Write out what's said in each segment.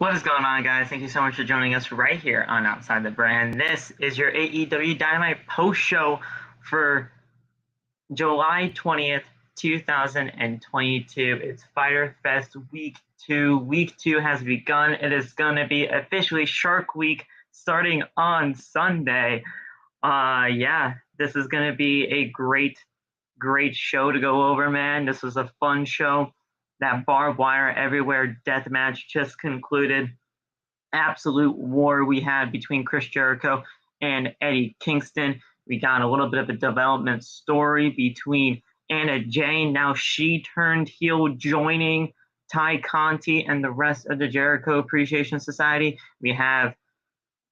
What is going on, guys? Thank you so much for joining us right here on Outside the Brand. This is your AEW Dynamite post show for July 20th, 2022. It's Fyter Fest Week 2. Week 2 has begun. It is going to be officially Shark Week starting on Sunday. This is going to be a great show to go over, man. This was a fun show. That barbed wire everywhere deathmatch just concluded. Absolute war we had between Chris Jericho and Eddie Kingston. We got a little bit of a development story between Anna Jane. Now she turned heel, joining Ty Conti and the rest of the Jericho Appreciation Society. We have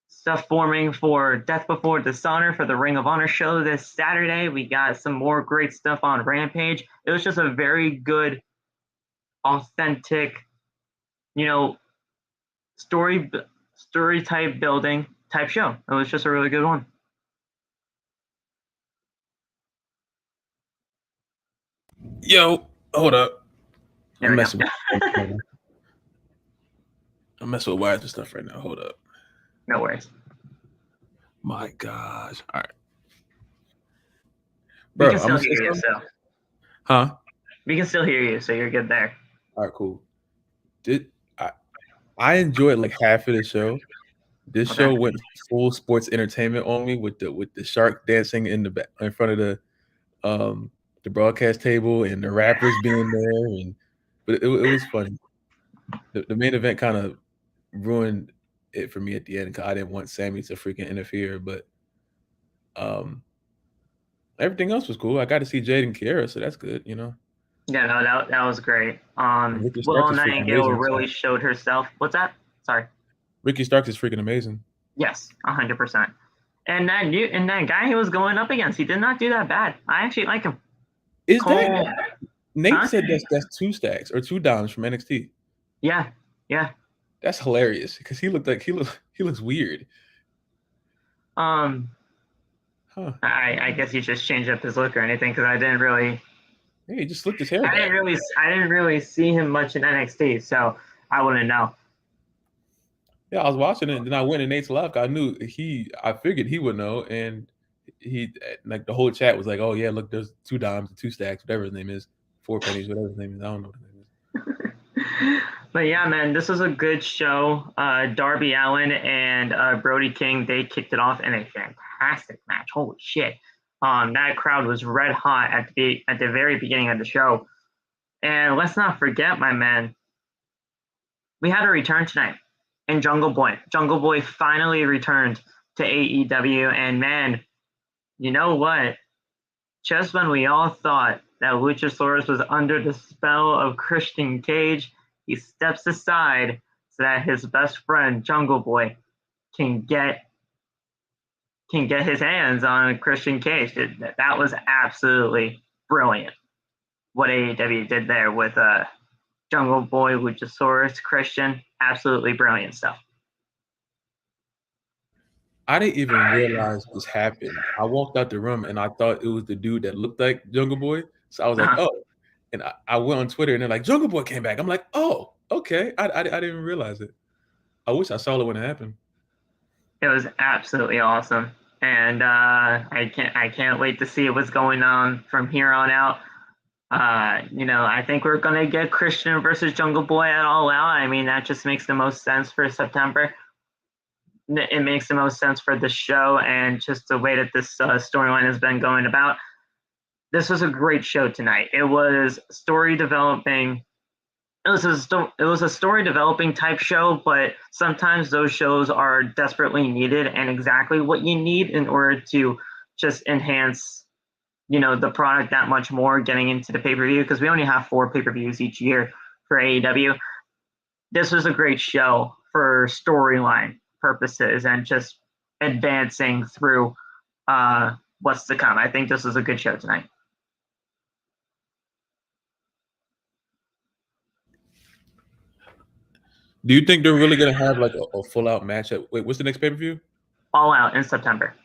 stuff forming for Death Before Dishonor for the Ring of Honor show this Saturday. We got some more great stuff on Rampage. It was just a very good, authentic, story type building type show. It was just a really good one. Yo, hold up. I'm messing with wires and stuff right now. Hold up. No worries. My gosh. All right. Bro, we can still hear you, so. Huh? We can still hear you, so you're good there. All right, cool. I enjoyed like half of the show. This show went full sports entertainment on me with the shark dancing in front of the broadcast table and the rappers being there, but it was funny. The main event kind of ruined it for me at the end because I didn't want Sammy to freaking interfere, but everything else was cool. I got to see Jade and Kiera, so that's good, Yeah, no, that was great. Willow Nightingale really showed herself. What's that? Sorry. Ricky Starks is freaking amazing. Yes, 100%. And that guy he was going up against, he did not do that bad. I actually like him. Is that Nate said that's 2 stacks or 2 dimes from NXT? Yeah. That's hilarious because he looks weird. I guess he just changed up his look or anything because I didn't really. Yeah, he just slicked his hair back. I didn't really see him much in NXT, so I wouldn't know. Yeah, I was watching it, and then I went in Nate's live. I figured he would know, and he like the whole chat was like, "Oh yeah, look, there's 2 dimes, 2 stacks, whatever his name is, 4 pennies, whatever his name is. I don't know what his name is." But yeah, man, this was a good show. Darby Allin and Brody King, they kicked it off in a fantastic match. Holy shit! That crowd was red hot at the very beginning of the show. And let's not forget, my man, we had a return tonight. And Jungle Boy. Jungle Boy finally returned to AEW. And man, you know what? Just when we all thought that Luchasaurus was under the spell of Christian Cage, he steps aside so that his best friend, Jungle Boy, can get his hands on Christian Cage. That was absolutely brilliant what AEW did there with Jungle Boy, Luchasaurus, Christian. Absolutely brilliant stuff. I didn't even realize this happened. I walked out the room and I thought it was the dude that looked like Jungle Boy. So I was like, oh. And I went on Twitter and they're like, Jungle Boy came back. I'm like, oh, okay. I didn't even realize it. I wish I saw it when it happened. It was absolutely awesome. And I can't wait to see what's going on from here on out. I think we're going to get Christian versus Jungle Boy at All Out. I mean, that just makes the most sense for September. It makes the most sense for the show and just the way that this storyline has been going about. This was a great show tonight. It was story developing. It was a story developing type show, but sometimes those shows are desperately needed and exactly what you need in order to just enhance the product that much more getting into the pay-per-view, because we only have 4 pay-per-views each year for AEW. This was a great show for storyline purposes and just advancing through what's to come. I think this was a good show tonight. Do you think they're really going to have like a full-out match? Wait, what's the next pay-per-view? All Out in September.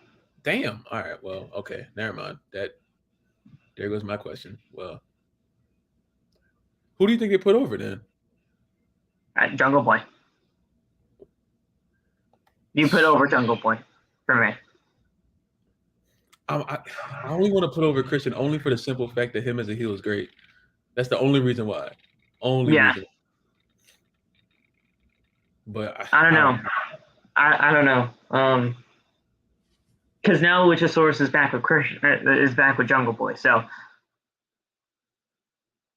Damn. All right. Well, okay. Never mind. There goes my question. Well, who do you think they put over then? Jungle Boy. You put over Jungle Boy for me. I only want to put over Christian only for the simple fact that him as a heel is great. That's the only reason why. Reason. But I don't know. I don't know. Because now Luchasaurus is back with Christian, is back with Jungle Boy. So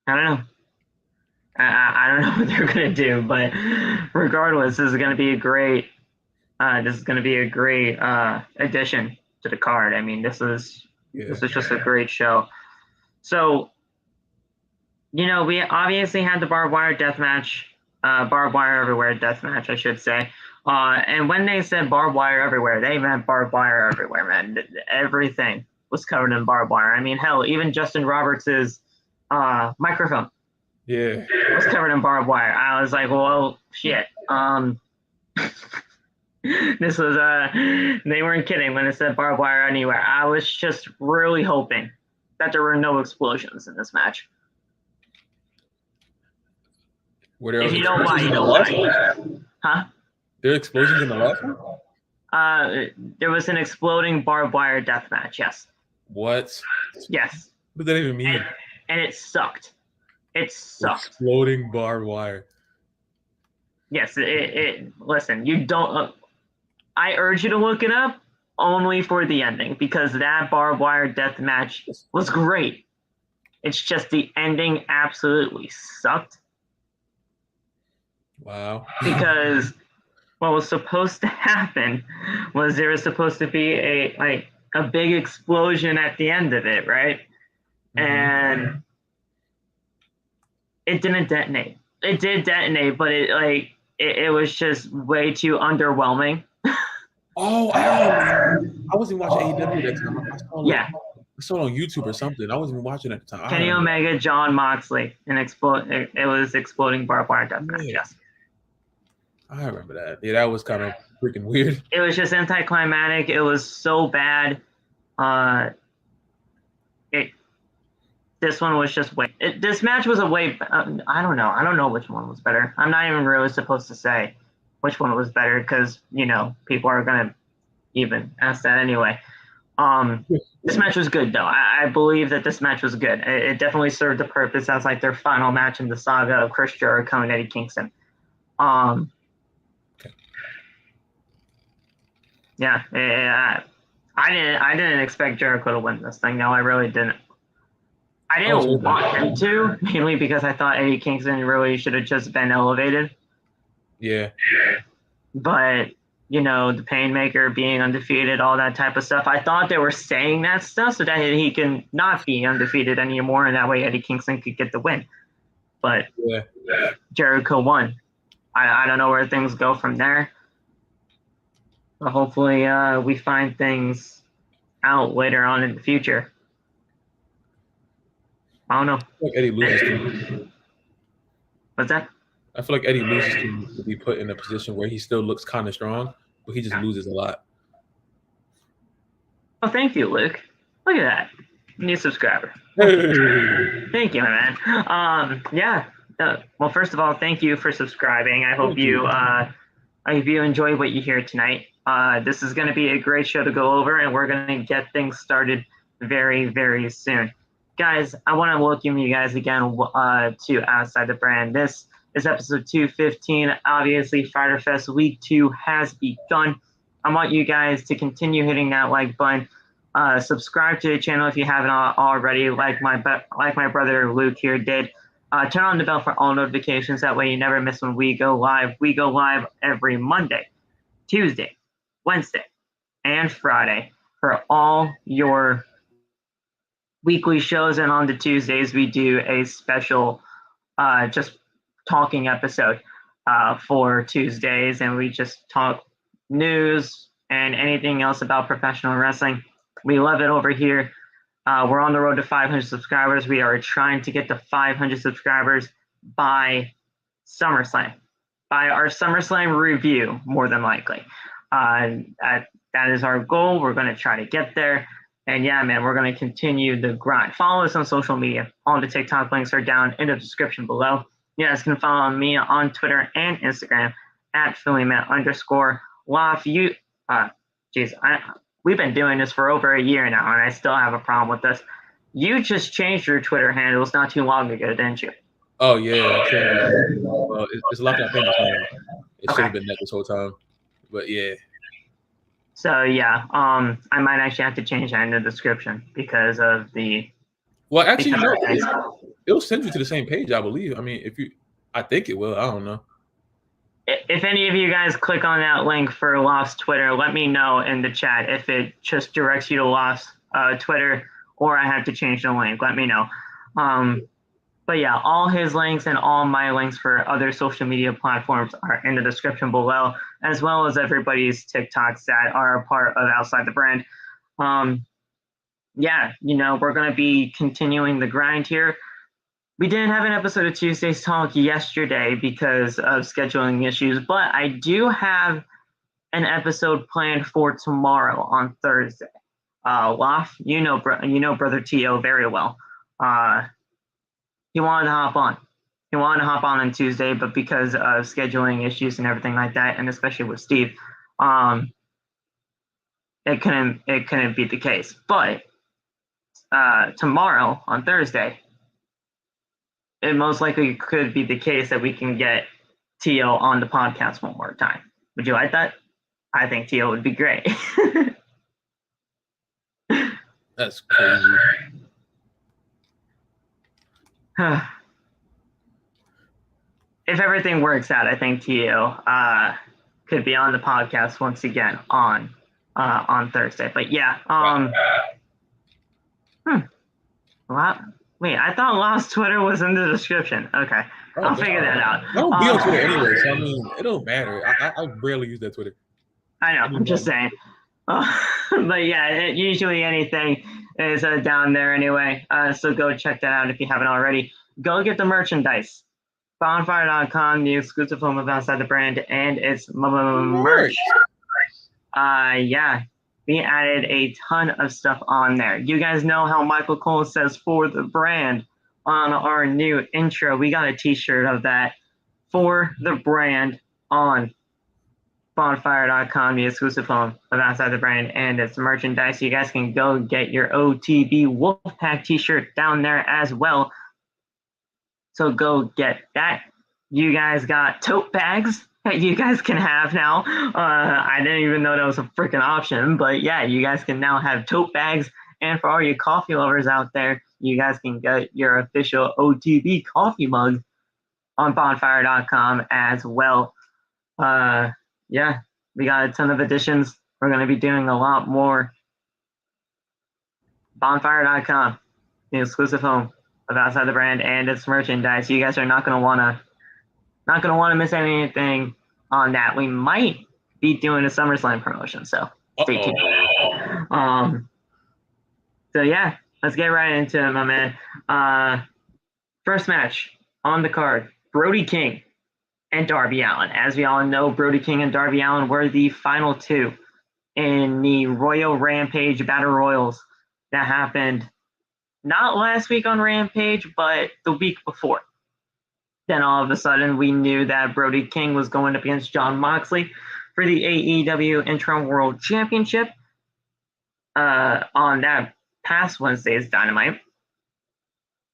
I don't know. I don't know what they're gonna do, but regardless, this is gonna be a great. This is gonna be a great addition to the card. I mean, this is just a great show. So, we obviously had the barbed wire deathmatch, barbed wire everywhere deathmatch, I should say. And when they said barbed wire everywhere, they meant barbed wire everywhere, man. Everything was covered in barbed wire. I mean, hell, even Justin Roberts' microphone was covered in barbed wire. I was like, well, shit. This was they weren't kidding when it said barbed wire anywhere. I was just really hoping that there were no explosions in this match. If you don't lie, you don't lie. Huh? There are explosions in the last one? There was an exploding barbed wire death match, yes. What? Yes. What does that even mean? And it sucked. It sucked. Exploding barbed wire. Yes, listen, you don't I urge you to look it up only for the ending, because that barbed wire death match was great. It's just the ending absolutely sucked. Wow. Because what was supposed to happen was there was supposed to be a big explosion at the end of it, right? Mm-hmm. And it didn't detonate. It did detonate, but it was just way too underwhelming. Oh, I wasn't watching AEW that time. I saw it on YouTube or something. I wasn't even watching at the time. Kenny Omega, John Moxley, and it was exploding barbed wire death match. Yes. I remember that. Yeah, that was kind of freaking weird. It was just anticlimactic. It was so bad. This one was just this match was I don't know. I don't know which one was better. I'm not even really supposed to say which one was better, because people are gonna even ask that anyway. This match was good though. I believe that this match was good. It definitely served the purpose as their final match in the saga of Chris Jericho and Eddie Kingston. Yeah, I didn't expect Jericho to win this thing. No, I really didn't. I didn't want him to, mainly because I thought Eddie Kingston really should have just been elevated. Yeah. But, the Painmaker being undefeated, all that type of stuff, I thought they were saying that stuff so that he can not be undefeated anymore, and that way Eddie Kingston could get the win. But Jericho won. I don't know where things go from there. But hopefully we find things out later on in the future. I don't know. I feel like Eddie loses to What's that? I feel like Eddie loses to be put in a position where he still looks kind of strong, but he just loses a lot. Oh, thank you, Luke. Look at that. New subscriber. Thank you, my man. Well, first of all, thank you for subscribing. I hope you enjoy what you hear tonight. This is going to be a great show to go over, and we're going to get things started very, very soon. Guys, I want to welcome you guys again to Outside the Brand. This is episode 215. Obviously, Fyter Fest Week 2 has begun. I want you guys to continue hitting that like button. Subscribe to the channel if you haven't already, like my brother Luke here did. Turn on the bell for all notifications. That way you never miss when we go live. We go live every Monday, Tuesday, Wednesday, and Friday for all your weekly shows. And on the Tuesdays, we do a special just talking episode for Tuesdays. And we just talk news and anything else about professional wrestling. We love it over here. We're on the road to 500 subscribers. We are trying to get to 500 subscribers by SummerSlam, by our SummerSlam review, more than likely. That is our goal. We're going to try to get there. And yeah, man, we're going to continue the grind. Follow us on social media. All the TikTok links are down in the description below. You guys can follow me on Twitter and Instagram at PhillyMatt_. we've been doing this for over a year now, and I still have a problem with this. You just changed your Twitter handles not too long ago, didn't you? Oh yeah, well, it's lucky I think it should have been that this whole time, but yeah. So yeah, I might actually have to change that in the description because of the. Well, actually, you know, it'll send you to the same page, I believe. I mean, I think it will. I don't know. If any of you guys click on that link for Loft's Twitter, let me know in the chat if it just directs you to Loft's Twitter or I have to change the link. Let me know. But yeah, all his links and all my links for other social media platforms are in the description below, as well as everybody's TikToks that are a part of Outside the Brand. Yeah, you know, we're going to be continuing the grind here. We didn't have an episode of Tuesday's Talk yesterday because of scheduling issues, but I do have an episode planned for tomorrow on Thursday. Loft, you know Brother T.O. very well. He wanted to hop on. He wanted to hop on Tuesday, but because of scheduling issues and everything like that, and especially with Steve, it couldn't be the case. But tomorrow on Thursday, it most likely could be the case that we can get T.O. on the podcast one more time. Would you like that? I think T.O. would be great. That's crazy. If everything works out, I think T.O. Could be on the podcast once again on Thursday. But yeah, Wait, I thought Loft's Twitter was in the description. Okay, I'll figure that out. I don't be on Twitter anyway, so I mean, it don't matter. I barely use that Twitter. I know. I'm just saying. But yeah, usually anything is down there anyway. So go check that out if you haven't already. Go get the merchandise. Bonfire.com, the exclusive home of Outside the Brand, and its merch. Yeah. We added a ton of stuff on there. You guys know how Michael Cole says for the brand on our new intro. We got a t-shirt of that for the brand on bonfire.com, the exclusive home of Outside the Brand and its merchandise. You guys can go get your OTB Wolfpack t-shirt down there as well. So go get that. You guys got tote bags that you guys can have now. I didn't even know that was a freaking option, but yeah, you guys can now have tote bags. And for all you coffee lovers out there, you guys can get your official OTB coffee mug on bonfire.com as well. Yeah, we got a ton of additions. We're going to be doing a lot more. Bonfire.com, the exclusive home of Outside the Brand and its merchandise. You guys are not going to want to miss anything on that. We might be doing a SummerSlam promotion, so stay tuned. So yeah, let's get right into it, my man. First match on the card, Brody King and Darby Allin. As we all know, Brody King and Darby Allin were the final two in the Royal Rampage Battle Royals that happened not last week on Rampage, but the week before. Then all of a sudden, we knew that Brody King was going up against Jon Moxley for the AEW Interim World Championship on that past Wednesday's Dynamite.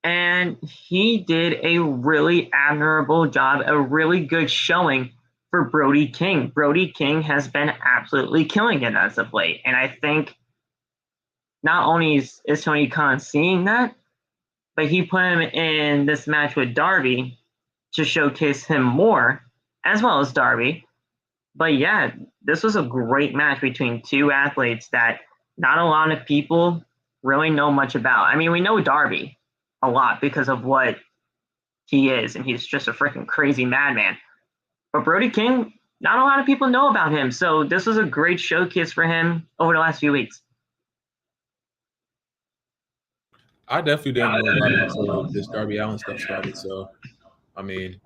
And he did a really admirable job, a really good showing for Brody King. Brody King has been absolutely killing it as of late. And I think not only is Tony Khan seeing that, but he put him in this match with Darby to showcase him more, as well as Darby. But yeah, this was a great match between two athletes that not a lot of people really know much about. I mean, we know Darby a lot because of what he is, and he's just a freaking crazy madman. But Brody King, not a lot of people know about him, so this was a great showcase for him over the last few weeks. I definitely didn't know about him until this Darby Allin stuff started, so I mean,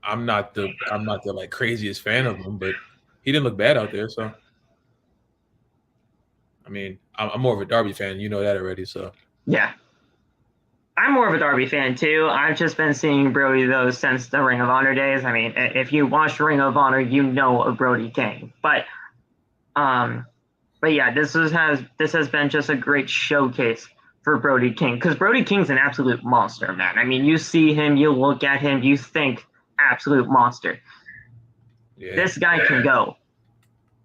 I'm not the like craziest fan of him, but he didn't look bad out there. So, I mean, I'm more of a Darby fan. You know that already. So yeah, I'm more of a Darby fan too. I've just been seeing Brody though since the Ring of Honor days. I mean, if you watched Ring of Honor, you know a Brody King. But yeah, this has been just a great showcase for Brody King, because Brody King's an absolute monster, man. I mean, you see him, you look at him, you think absolute monster. Yeah. This guy can go,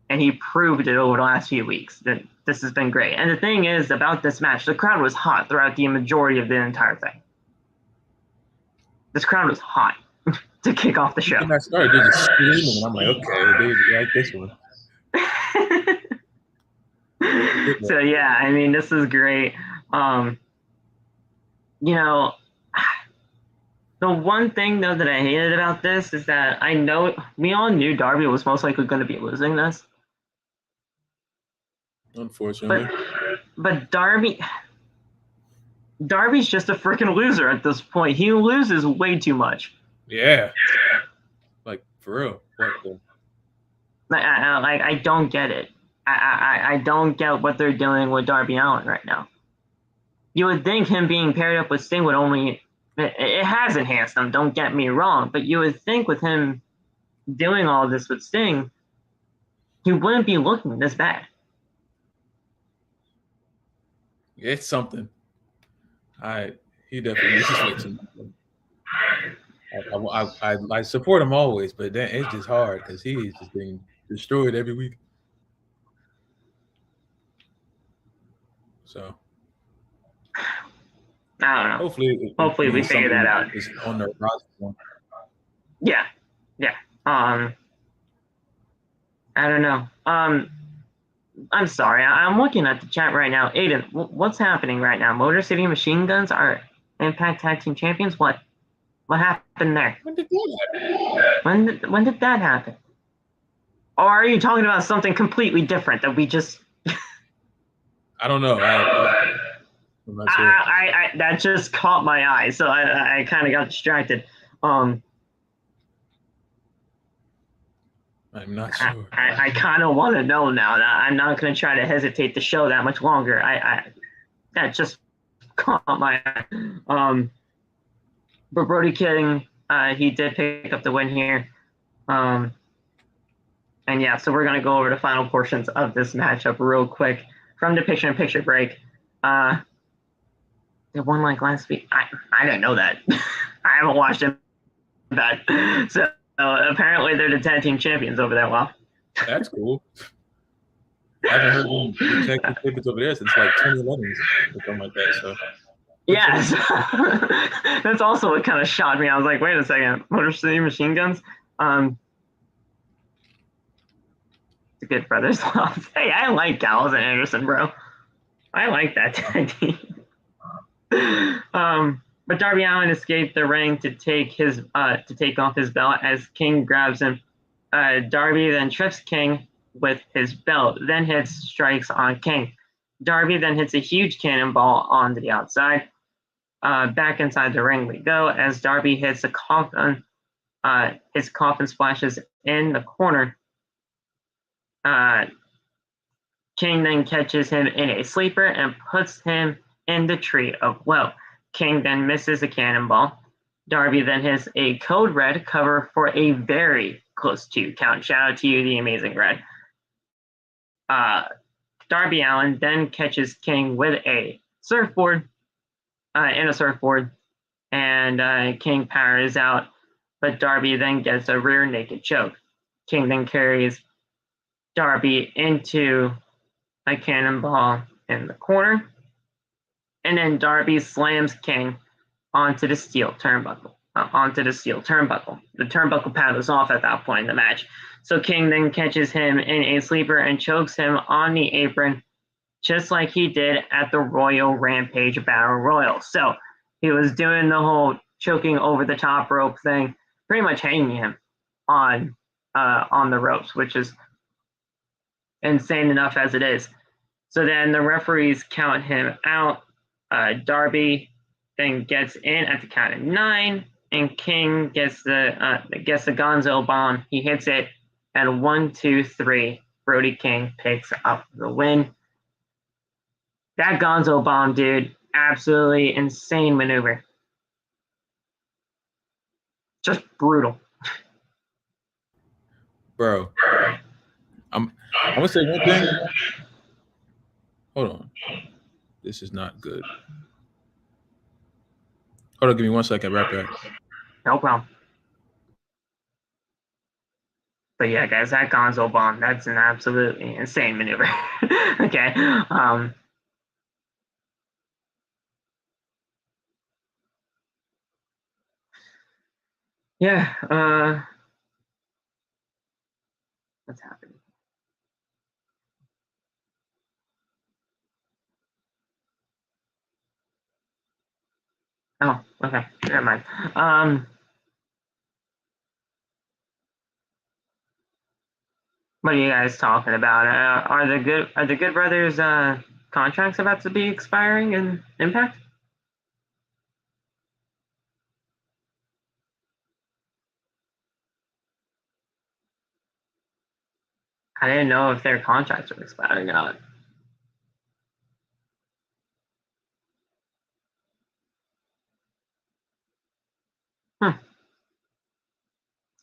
and he proved it over the last few weeks. That this has been great. And the thing is about this match, the crowd was hot throughout the majority of the entire thing. This crowd was hot to kick off the show. When I started, they're just screaming, and I'm like, okay, they like this one. So yeah, I mean, this is great. You know, the one thing though that I hated about this is that I know we all knew Darby was most likely going to be losing this. Unfortunately. But Darby's just a freaking loser at this point. He loses way too much. Yeah. Like, for real. I don't get it. I don't get what they're doing with Darby Allin right now. You would think him being paired up with Sting would only... It has enhanced him, don't get me wrong, but you would think with him doing all this with Sting, he wouldn't be looking this bad. It's something. He definitely needs to switch. I support him always, but then it's just hard because he's just being destroyed every week. So I don't know. Hopefully we figure that out. On the roster. Yeah. I don't know. I'm sorry. I'm looking at the chat right now. Aiden, what's happening right now? Motor City Machine Guns are Impact Tag Team Champions? What happened there? When did that happen? When did that happen? Or are you talking about something completely different that we just... I don't know. I'm not sure. I that just caught my eye, so I kind of got distracted. I'm not sure. I kind of want to know now. I'm not going to try to hesitate the show that much longer. That just caught my eye. But Brody King, he did pick up the win here. And yeah, so we're going to go over the final portions of this matchup real quick from the picture-in-picture break. They won like last week. I didn't know that. I haven't watched it that. So apparently they're the tag team champions over there. Wow. That's cool. I haven't heard them tag team champions over there since like 2011 or something like that. So. Yes. That's also what kind of shocked me. I was like, wait a second. Motor City Machine Guns? It's a good brothers loss. Hey, I like Gallows and Anderson, bro. I like that tag team. But Darby Allin escaped the ring to take off his belt as King grabs him. Darby then trips King with his belt, then hits strikes on King. Darby then hits a huge cannonball onto the outside. Back inside the ring we go as Darby hits a coffin. His coffin splashes in the corner. King then catches him in a sleeper and puts him in the tree of woe. King then misses a cannonball. Darby then hits a code red cover for a very close 2 count. Shout out to you, the amazing Red. Darby Allin then catches King with a surfboard, and King powers out, but Darby then gets a rear naked choke. King then carries Darby into a cannonball in the corner, and then Darby slams King onto the steel turnbuckle. The turnbuckle pad was off at that point in the match. So King then catches him in a sleeper and chokes him on the apron, just like he did at the Royal Rampage Battle Royal. So he was doing the whole choking over the top rope thing, pretty much hanging him on the ropes, which is insane enough as it is. So then the referees count him out. Darby then gets in at the count of 9, and King gets the Gonzo bomb. He hits it, and 1, 2, 3, Brody King picks up the win. That Gonzo bomb, dude, absolutely insane maneuver. Just brutal. Bro, I'm gonna say one thing. Hold on. This is not good. Hold on, give me 1 second. Right back. No problem. But yeah, guys, that Gonzo bomb, that's an absolutely insane maneuver. Okay. Yeah, what's happening? Oh, okay. Never mind. What are you guys talking about? Are the Good Brothers contracts about to be expiring in Impact? I didn't know if their contracts were expiring or not.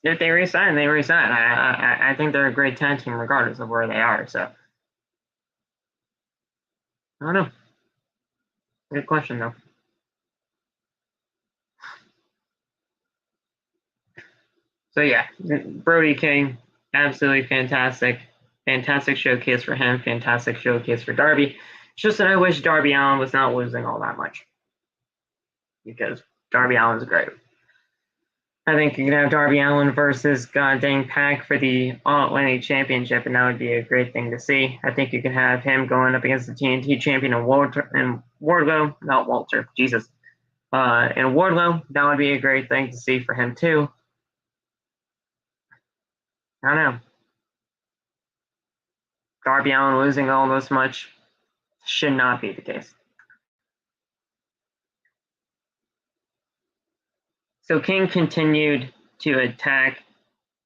If they resign, they resign. I think they're a great tag team regardless of where they are. So I don't know. Good question though. So yeah, Brody King, absolutely fantastic. Fantastic showcase for him. Fantastic showcase for Darby. It's just that I wish Darby Allin was not losing all that much because Darby Allin's great. I think you can have Darby Allin versus goddamn Pac for the All Atlantic Championship, and that would be a great thing to see. I think you can have him going up against the TNT champion and Wardlow, not Walter, Jesus. And Wardlow, that would be a great thing to see for him too. I don't know. Darby Allin losing all this much should not be the case. So King continued to attack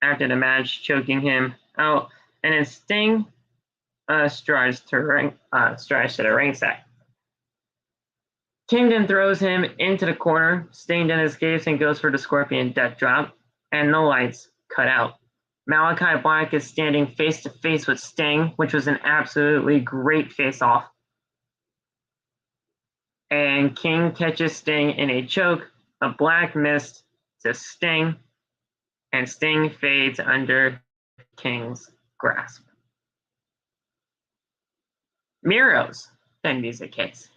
after the match, choking him out, and then Sting strides to the ringside. King then throws him into the corner. Sting then escapes and goes for the Scorpion Death Drop, and the lights cut out. Malachi Black is standing face to face with Sting, which was an absolutely great face-off. And King catches Sting in a choke, a black mist to Sting, and Sting fades under King's grasp. Miro's then music hits.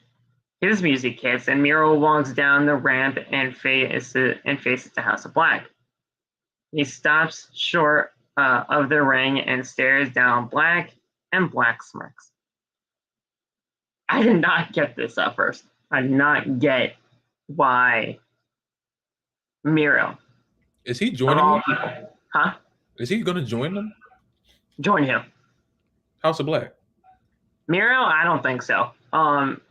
His music hits, and Miro walks down the ramp and faces the House of Black. He stops short of the ring and stares down Black, and Black smirks. I did not get this at first. I did not get why Miro. Is he joining them? Huh? Is he going to join them? Join him. House of Black. Miro, I don't think so.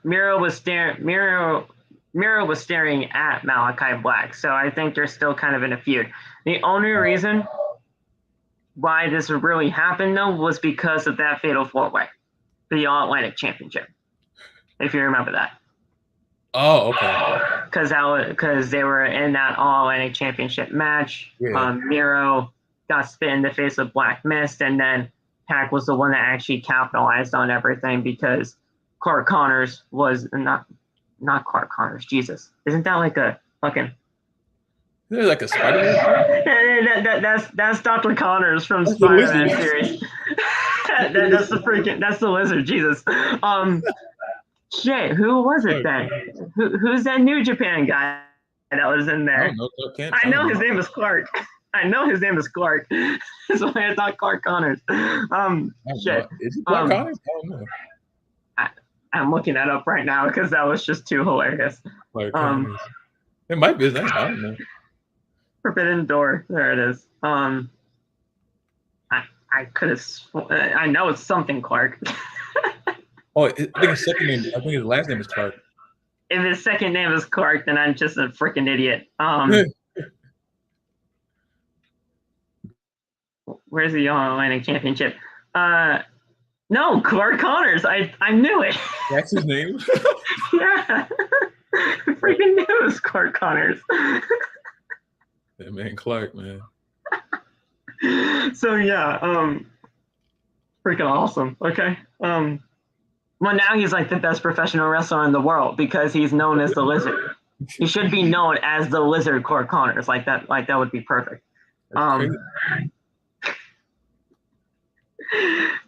Miro was staring at Malachi Black, so I think they're still kind of in a feud. The only reason why this really happened though was because of that fatal four-way for the All Atlantic Championship. If you remember that. Oh, okay. Because they were in that All Atlantic Championship match. Yeah. Miro got spit in the face with Black Mist, and then Pac was the one that actually capitalized on everything because Clark Connors was not Clark Connors. Jesus, isn't that like a fucking? There's like a Spider-Man. That's Dr. Connors from Spider-Man series. That's the lizard. Jesus. Shit, who was it then? Who's that New Japan guy that was in there? I know his name is Clark. I know his name is Clark. That's why I thought Clark Connors. Shit. Is he Clark Connors? I don't know. I'm looking that up right now because that was just too hilarious. Clark Connors. It might be his name. I don't know. Forbidden Door. There it is. I could have. I know it's something Clark. Oh, I think his second name. I think his last name is Clark. If his second name is Clark, then I'm just a freaking idiot. Where's the All Atlantic Championship? No, Clark Connors. I knew it. That's his name. Yeah. I freaking knew it was Clark Connors. That man Clark, man. So yeah, freaking awesome. Okay. Well, now he's like the best professional wrestler in the world because he's known as the Lizard. He should be known as the Lizard Clark Connors. Like that would be perfect. That's crazy.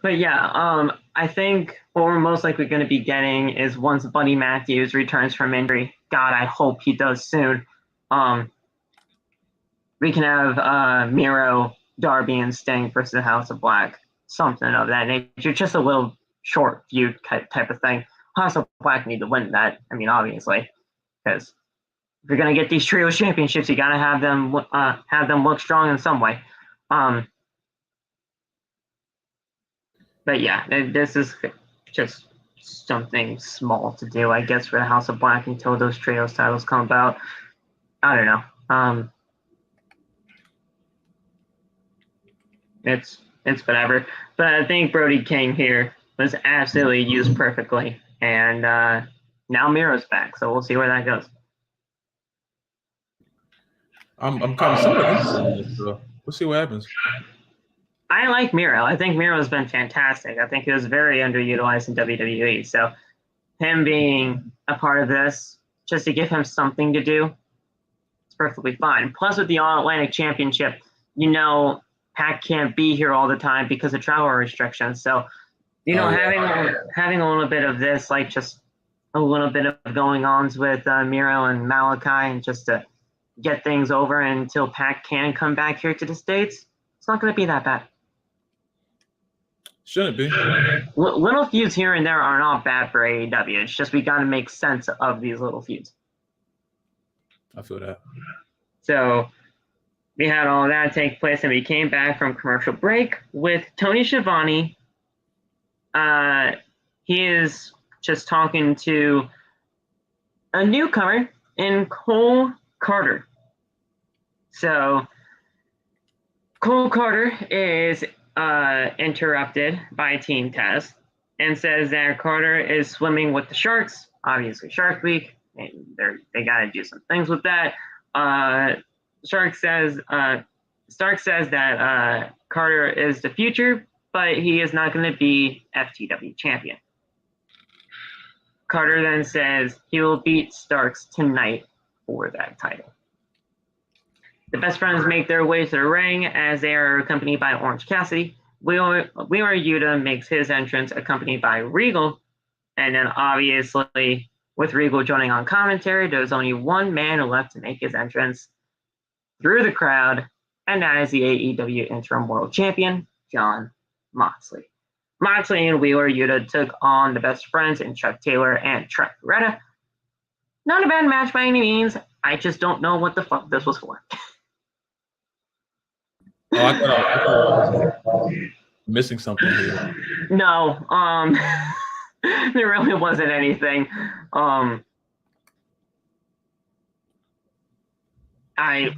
But yeah, I think what we're most likely going to be getting is once Buddy Matthews returns from injury. God, I hope he does soon. We can have Miro, Darby, and Sting versus the House of Black, something of that nature. Just a little short feud type of thing. House of Black need to win that. I mean, obviously, because if you're gonna get these trios championships, you gotta have them look strong in some way. But yeah, this is just something small to do, I guess, for the House of Black until those trios titles come about. I don't know. It's whatever. But I think Brody King here was absolutely used perfectly, and now Miro's back, so we'll see where that goes. I'm kind of somewhat interested in this, so we'll see what happens. I like Miro. I think Miro's been fantastic. I think he was very underutilized in WWE. So him being a part of this, just to give him something to do, it's perfectly fine. Plus, with the All Atlantic Championship, Pac can't be here all the time because of travel restrictions. So, having a little bit of this, like just a little bit of going ons with Miro and Malachi, and just to get things over until Pac can come back here to the States, it's not going to be that bad. Shouldn't be. Little feuds here and there are not bad for AEW. It's just we got to make sense of these little feuds. I feel that. So we had all that take place, and we came back from commercial break with Tony Schiavone. He is just talking to a newcomer in Cole Karter. So Cole Karter is interrupted by Team Test and says that Karter is swimming with the Sharks, obviously Shark Week, and they got to do some things with that. Stark says that Karter is the future, but he is not going to be FTW champion. Karter then says he will beat Starks tonight for that title. The best friends make their way to the ring as they are accompanied by Orange Cassidy. Wheeler Yuta makes his entrance accompanied by Regal. And then obviously, with Regal joining on commentary, there's only one man left to make his entrance through the crowd, and that is the AEW Interim World Champion, Jon Moxley. Moxley and Wheeler Yuta took on the best friends in Chuck Taylor and Trent Beretta. Not a bad match by any means. I just don't know what the fuck this was for. Oh, I thought I was missing something here. No, there really wasn't anything. At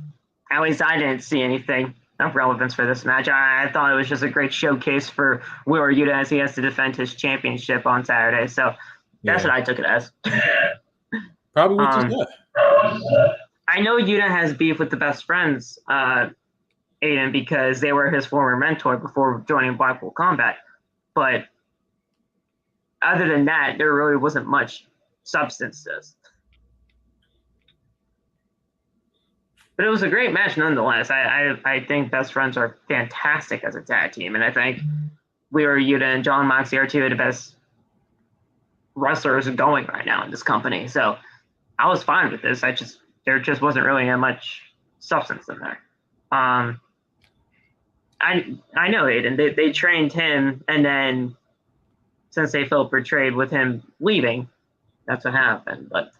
least I didn't see anything of relevance for this match. I thought it was just a great showcase for Wheeler Yuta as he has to defend his championship on Saturday. So that's what I took it as. Probably just that. I know Yuta has beef with the best friends, Aiden, because they were his former mentor before joining Blackpool Combat. But other than that, there really wasn't much substance to this. But it was a great match nonetheless. I think best friends are fantastic as a tag team, and I think Wheeler Yuta and Jon Moxley are two of the best wrestlers going right now in this company. So I was fine with this. There just wasn't really that much substance in there. I know Aiden. They trained him, and then since they felt betrayed with him leaving, that's what happened. But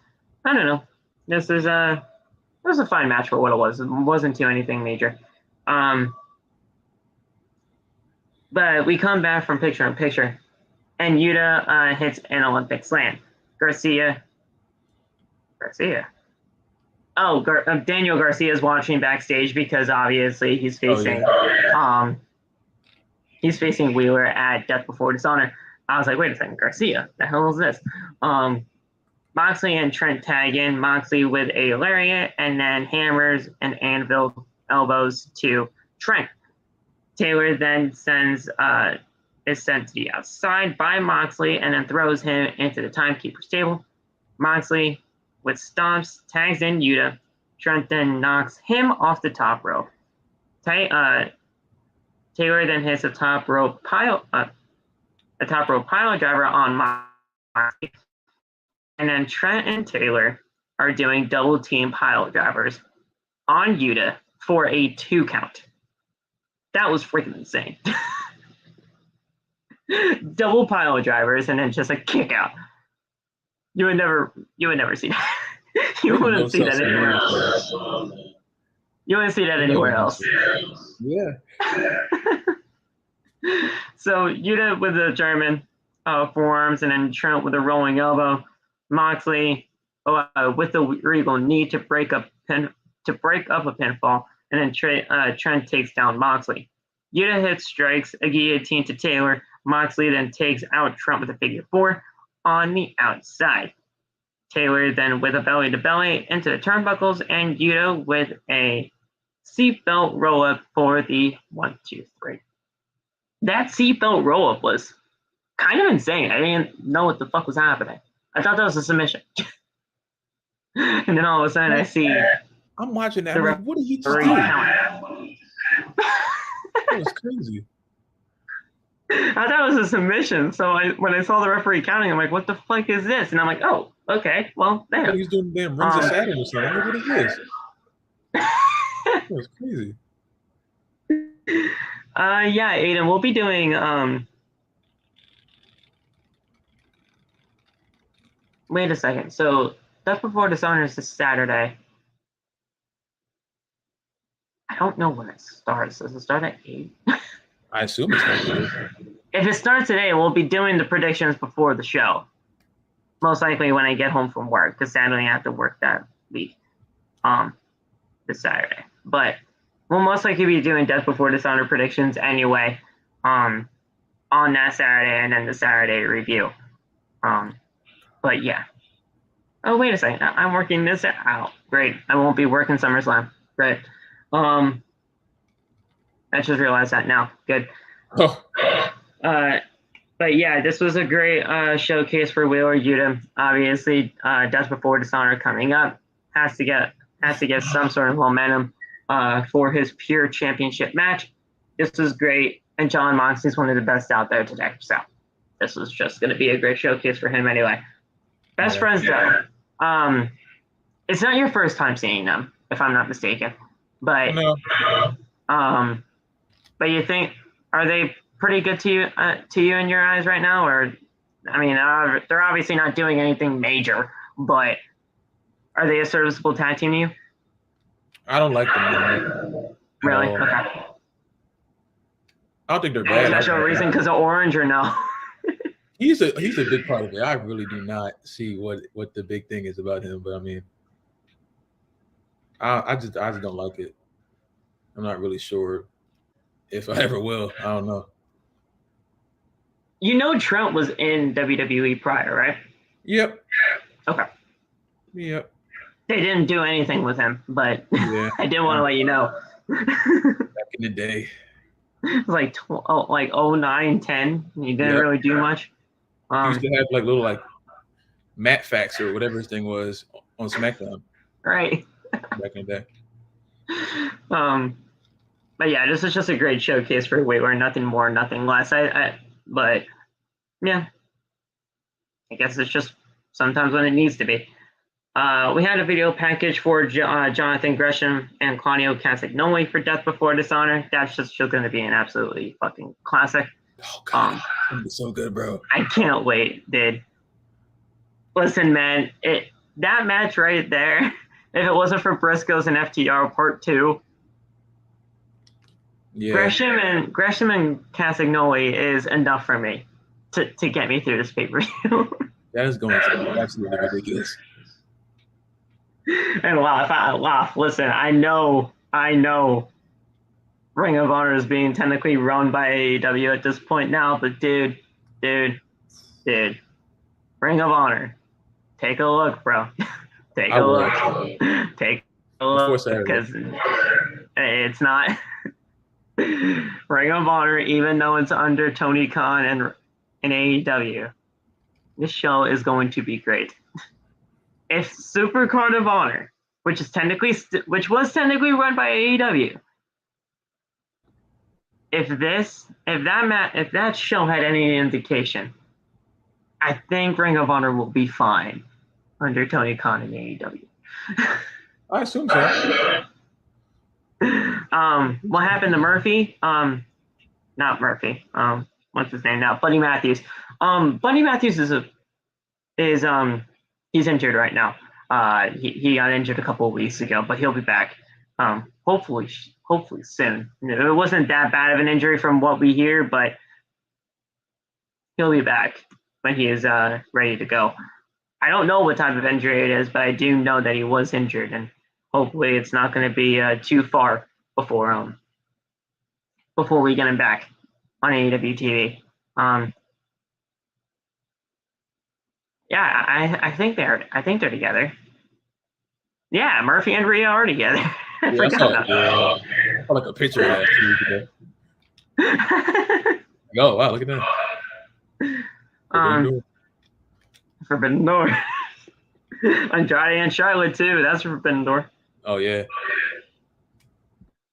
I don't know. It was a fine match for what it was. It wasn't too anything major. But we come back from picture in picture, and Yuta hits an Olympic slam. Garcia. Oh, Daniel Garcia is watching backstage because obviously he's facing he's facing Wheeler at Death Before Dishonor. I was like, wait a second, Garcia, the hell is this? Moxley and Trent tag in, Moxley with a lariat, and then hammers and anvil elbows to Trent. Taylor then is sent to the outside by Moxley and then throws him into the timekeeper's table. Moxley, with stomps, tags in Yuta. Trent then knocks him off the top rope. Taylor then hits a top rope pile driver on Moxley. And then Trent and Taylor are doing double team pile drivers on Yuta for a 2 count. That was freaking insane. Double pile drivers and then just a kick out. You would never see that. You wouldn't see that anywhere else. You wouldn't see that anywhere else. Yeah. So Yuta with the German forearms and then Trent with a rolling elbow. Moxley with the regal knee to break up a pinfall, and then Trent takes down Moxley. Yuta hits strikes a guillotine to Taylor. Moxley then takes out Trent with a figure 4 on the outside. Taylor then with a belly to belly into the turnbuckles, and Yuta with a seatbelt roll up for the 1, 2, 3. That seatbelt roll up was kind of insane. I didn't know what the fuck was happening. I thought that was a submission. And then all of a sudden I see. I'm watching that. Like, what did he just do? That was crazy. I thought it was a submission. So when I saw the referee counting, I'm like, what the fuck is this? And I'm like, oh, okay. Well, damn. He's doing damn rings of Saturn or something. What is this? That was crazy. Yeah, Aiden, we'll be doing wait a second. So Death Before Dishonor is this Saturday. I don't know when it starts. Does it start at 8? I assume it starts at 8. If it starts today, we'll be doing the predictions before the show. Most likely when I get home from work, because Saturday I have to work that week. This Saturday. But we'll most likely be doing Death Before Dishonor predictions anyway. On that Saturday and then the Saturday review. But yeah. Oh, wait a second. I'm working this out. Great. I won't be working SummerSlam. Great. I just realized that now. Good. Oh. But yeah, this was a great showcase for Wheeler Yuta. Obviously, Death Before Dishonor coming up has to get some sort of momentum for his pure championship match. This was great, and John Moxley's one of the best out there today. So this was just going to be a great showcase for him anyway. Best friends though. It's not your first time seeing them, if I'm not mistaken. But no. But you think, are they pretty good to you in your eyes right now? Or, I mean, they're obviously not doing anything major, but are they a serviceable tag team to you? I don't like them. Really? Okay. I don't think they're bad. Special reason because of Orange or no? He's a big part of it. I really do not see what the big thing is about him, but I mean, I just don't like it. I'm not really sure if I ever will. I don't know. You know Trent was in WWE prior, right? Yep. Okay. Yep. They didn't do anything with him, but yeah. I did want to let you know. Back in the day. It was like 09, 10. He didn't really do much. He used to have like little like Matt Facts or whatever his thing was on SmackDown. Right. Back in the day. But yeah, this is just a great showcase for Wheeler. Nothing more, nothing less. But yeah, I guess it's just sometimes when it needs to be. We had a video package for Jonathan Gresham and Claudio Kasich for Death Before Dishonor. That's just going to be an absolutely fucking classic. Oh god, it's so good, bro. I can't wait, dude. Listen, man, that match right there. If it wasn't for Briscoes and FTR Part 2, yeah. Gresham and Kasich is enough for me to get me through this pay-per-view. That is going to be absolutely ridiculous. And laugh. Listen, I know Ring of Honor is being technically run by AEW at this point now, but dude, Ring of Honor, take a look, bro. Take a look. Take a look, because it's not Ring of Honor, even though it's under Tony Khan and AEW. This show is going to be great. If Super Card of Honor, which was technically run by AEW, if that show had any indication, I think Ring of Honor will be fine under Tony Khan and AEW. I assume so. What happened to Murphy? Not Murphy. What's his name now? Buddy Matthews. Buddy Matthews he's injured right now. He got injured a couple of weeks ago, but he'll be back. Hopefully soon. It wasn't that bad of an injury from what we hear, but he'll be back when he is ready to go. I don't know what type of injury it is, but I do know that he was injured, and hopefully it's not going to be too far before we get him back on AEW TV. Yeah, I think they're together. Yeah, Murphy and Rhea are together. I saw like a picture of that. Oh wow, look at that. Forbidden Door. Andrade and Charlotte too. That's Forbidden Door. Oh yeah.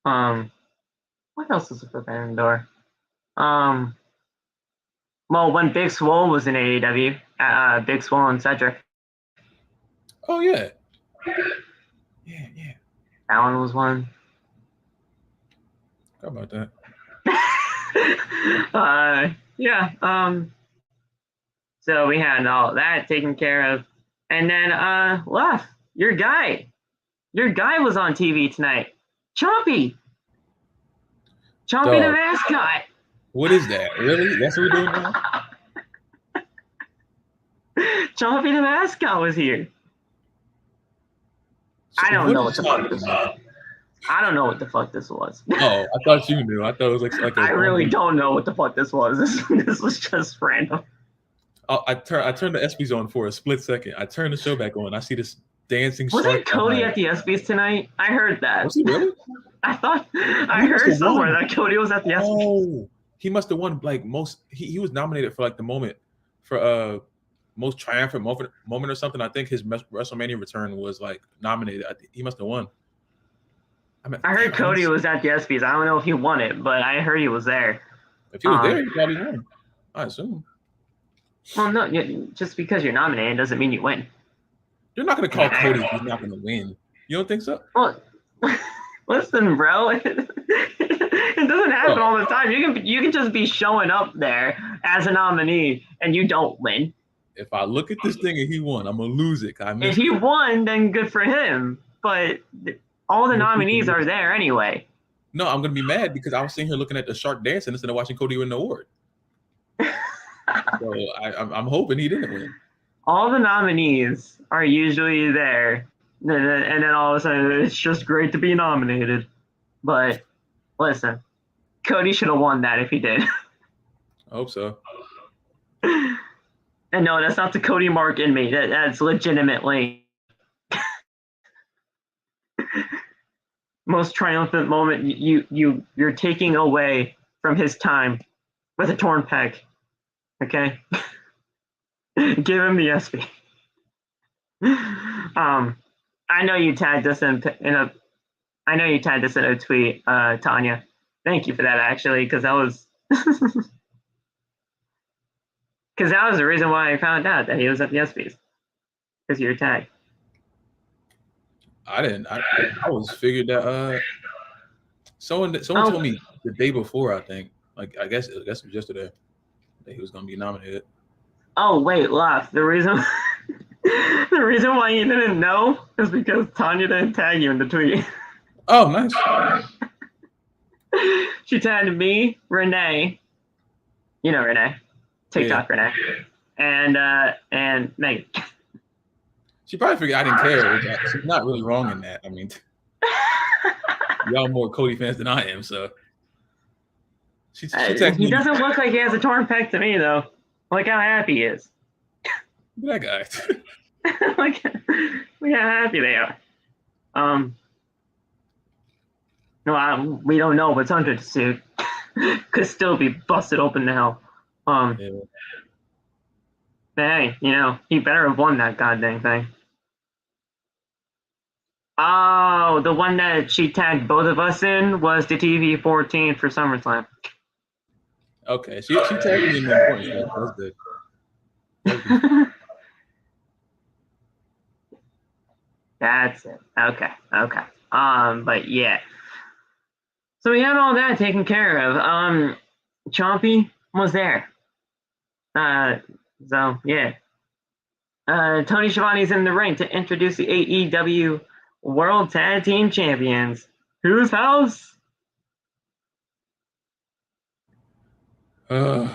What else is a Forbidden Door? Well, when Big Swole was in AEW, Big Swole and Cedric. Oh yeah. Yeah. Allin was one. How about that? Yeah. So we had all that taken care of, and then left your guy was on TV tonight. Chompy the mascot. What is that? Really? That's what we're doing now? Chompy the mascot was here. I don't know what the fuck this was. I don't know what the fuck this was. Oh, I thought you knew. I thought it was like I really don't know what the fuck this was. This was just random. Oh, I turned the ESPYs on for a split second. I turned the show back on. I see this dancing. Wasn't Cody at the ESPYs tonight? I heard that. Was he really? I heard somewhere that Cody was at the ESPYs. Oh, he must have won like most. He was nominated for like the moment for most triumphant moment or something. I think his WrestleMania return was like nominated. He must have won. I heard Cody was at the ESPYs. I don't know if he won it, but I heard he was there. If he was there, he probably won. I assume. Well, no, just because you're nominated doesn't mean you win. You're not going to call Cody if he's not going to win. You don't think so? Well, listen, bro. It doesn't happen all the time. You can just be showing up there as a nominee and you don't win. If I look at this thing and he won, I'm going to lose it. If he won, then good for him. But all the nominees are there anyway. No, I'm going to be mad because I was sitting here looking at the shark dancing instead of watching Cody win the award. So I'm hoping he didn't win. All the nominees are usually there. And then all of a sudden, it's just great to be nominated. But listen, Cody should have won that if he did. I hope so. And no, that's not the Cody mark in me. That's legitimately most triumphant moment. You're taking away from his time with a torn peg. Okay, give him the ESPY. I know you tagged us in a tweet, Tanya. Thank you for that, actually, because that was the reason why I found out that he was at the ESPYs, because you were tagged. I didn't. I was figured that someone told me the day before. I think, like, I guess it was yesterday that he was going to be nominated. Oh wait, Laf. The reason why you didn't know is because Tanya didn't tag you in the tweet. Oh, nice. She tagged me, Renee. You know Renee, TikTok Renee, and Megan. She probably figured I didn't care. She's not really wrong in that. I mean, y'all more Cody fans than I am, so. She texted He me. doesn't look like he has a torn pec to me, though. Look how happy he is. That guy. Look how happy they are. No, we don't know what's under the suit. Could still be busted open to hell. Yeah. Hey, he better have won that goddamn thing. Oh, the one that she tagged both of us in was the TV 14 for SummerSlam. Okay, she tagged me in the important stuff. That's good. That's it. Okay. But yeah. So we had all that taken care of. Chompy was there. So yeah. Tony Schiavone's in the ring to introduce the AEW World Tag Team Champions. Whose house? What?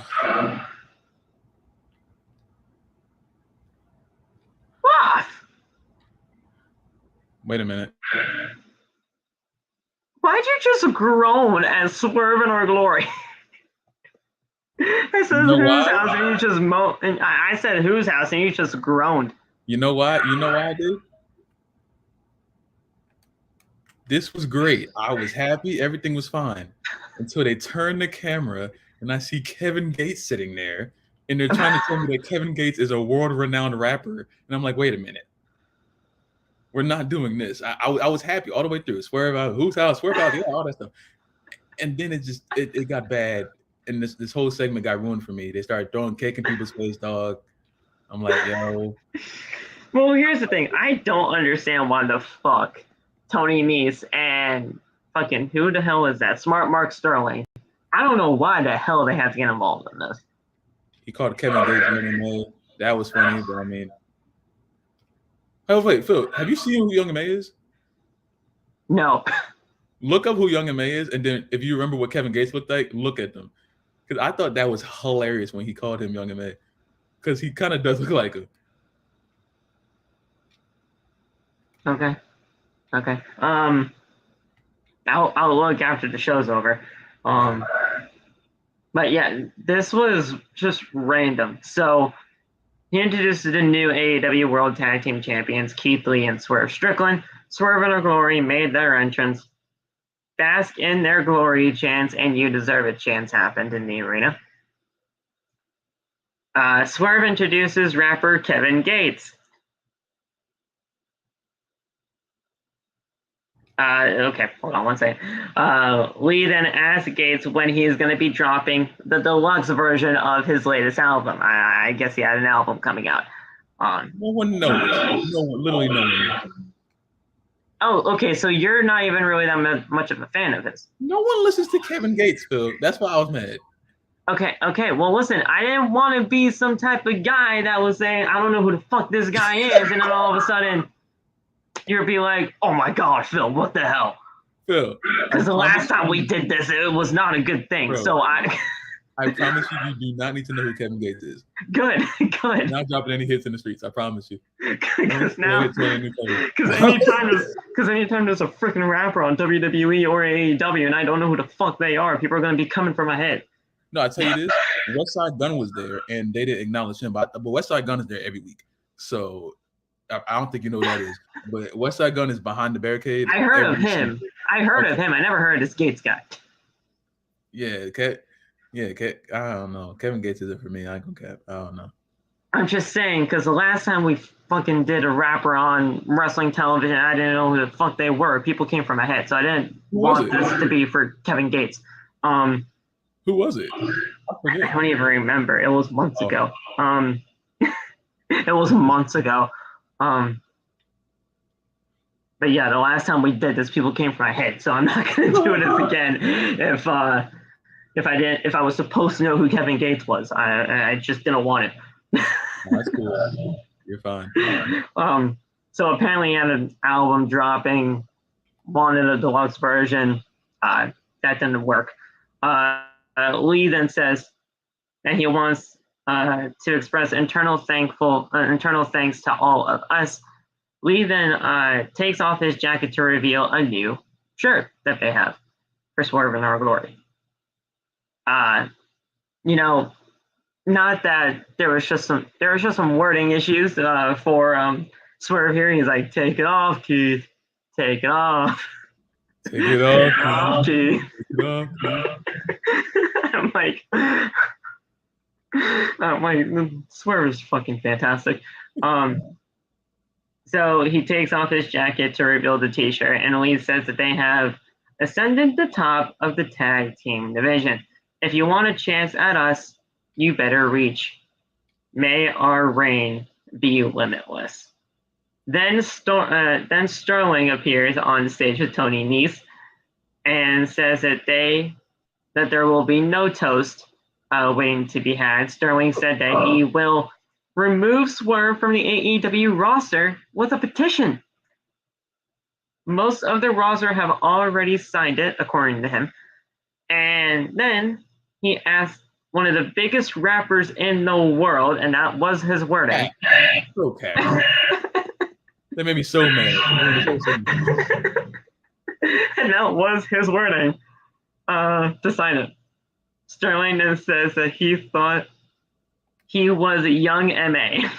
Wait a minute. Why'd you just groan and Swerve in Our Glory? I said whose house and you just and I said whose house and you just groaned. You know why? You know why I did? This was great. I was happy. Everything was fine until they turned the camera and I see Kevin Gates sitting there, and they're trying to tell me that Kevin Gates is a world-renowned rapper, and I'm like, wait a minute. We're not doing this. I was happy all the way through. Swerve out, whose house? Swerve out, yeah, all that stuff. And then it got bad, and this whole segment got ruined for me. They started throwing cake in people's face, dog. I'm like, yo. Well, here's the thing. I don't understand why the fuck Tony Nese and fucking who the hell is that? Smart Mark Sterling. I don't know why the hell they have to get involved in this. He called Kevin Gates MMA. That was funny, but I mean. Oh, wait, Phil, have you seen who Young M.A. is? No. Look up who Young M.A. is, and then if you remember what Kevin Gates looked like, look at them. Because I thought that was hilarious when he called him Young M.A. Because he kind of does look like him. Okay. I'll look after the show's over. But yeah, this was just random. So he introduced the new AEW World Tag Team Champions, Keith Lee and Swerve Strickland. Swerve and Our Glory made their entrance. Bask in their glory chants and you deserve it chants happened in the arena. Swerve introduces rapper Kevin Gates. Okay, hold on one second. Lee then asks Gates when he's going to be dropping the deluxe version of his latest album. I guess he had an album coming out. No one knows. Literally no one. Oh, okay, so you're not even really that much of a fan of his. No one listens to Kevin Gates, Phil. That's why I was mad. Okay, well, listen, I didn't want to be some type of guy that was saying, I don't know who the fuck this guy is, and then all of a sudden, you'd be like, oh my gosh, Phil, what the hell? Phil. Because the last time we did this, it was not a good thing. Bro, so I promise you do not need to know who Kevin Gates is. Good. I'm not dropping any hits in the streets, I promise you. Because anytime there's a freaking rapper on WWE or AEW and I don't know who the fuck they are, people are going to be coming for my head. No, I tell you this, Westside Gunn was there and they didn't acknowledge him, but Westside Gunn is there every week. So I don't think you know who that is, but Westside Gunn is behind the barricade. I heard of him. I never heard of this Gates guy. Yeah, I don't know. Kevin Gates is it for me. I ain't gonna cap. I don't know. I'm just saying, because the last time we fucking did a rapper on wrestling television, I didn't know who the fuck they were. People came from my head, so I didn't want this to be for Kevin Gates. Who was it? I don't even remember. It was months ago. It was months ago. But yeah, the last time we did this, people came from my head, so I'm not gonna do this again. If I was supposed to know who Kevin Gates was, I just didn't want it. That's cool. You're fine. So apparently he had an album dropping, wanted a deluxe version. That didn't work. Lee then says that he wants to express internal thanks to all of us. Lee then takes off his jacket to reveal a new shirt that they have for Swerve in Our Glory. You know, not that there was just some wording issues for Swerve here. He's like, take it off, Keith. Take it off. Take it off, Keith. Take it off, Keith. I'm like, Swerve is fucking fantastic. So he takes off his jacket to reveal the t-shirt, and Lee says that they have ascended the top of the tag team division. If you want a chance at us, you better reach. May our reign be limitless. Then Sterling appears on stage with Tony Nese and says that there will be no toast waiting to be had. Sterling said that he will remove Swerve from the AEW roster with a petition. Most of the roster have already signed it, according to him. And then he asked one of the biggest rappers in the world, and that was his wording. Okay. That made me so mad. And that was his wording to sign it. Sterling then says that he thought he was a young MA.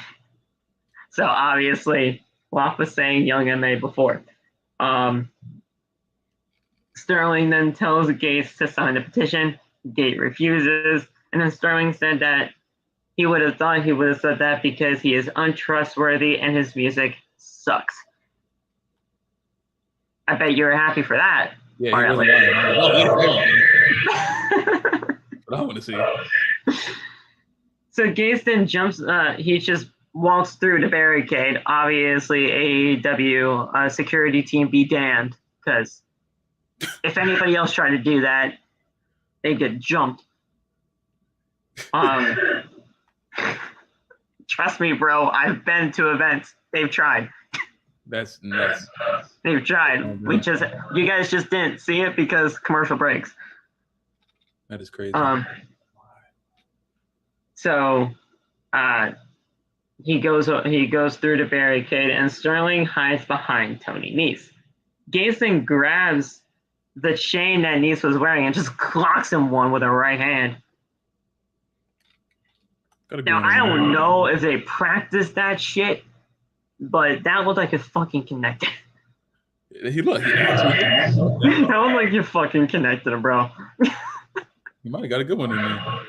So obviously, Locke was saying young MA before. Sterling then tells Gates to sign the petition. Gate refuses. And then Sterling said that he would have thought he would have said that because he is untrustworthy and his music sucks. I bet you're happy for that. Yeah, he wasn't lying. What I want to see. So Gates then jumps, he just walks through the barricade. Obviously, AEW security team be damned, because if anybody else tried to do that, they get jumped. Trust me, bro. I've been to events. They've tried. That's nuts. They've tried. You guys just didn't see it because commercial breaks. That is crazy. So, he goes through the barricade, and Sterling hides behind Tony Nese. Gates then grabs the chain that Nese was wearing and just clocks him one with a right hand. Now, I don't know if they practiced that shit, but that looked like it fucking connected. He looked. That looked like you fucking connected him, bro. You might have got a good one in there.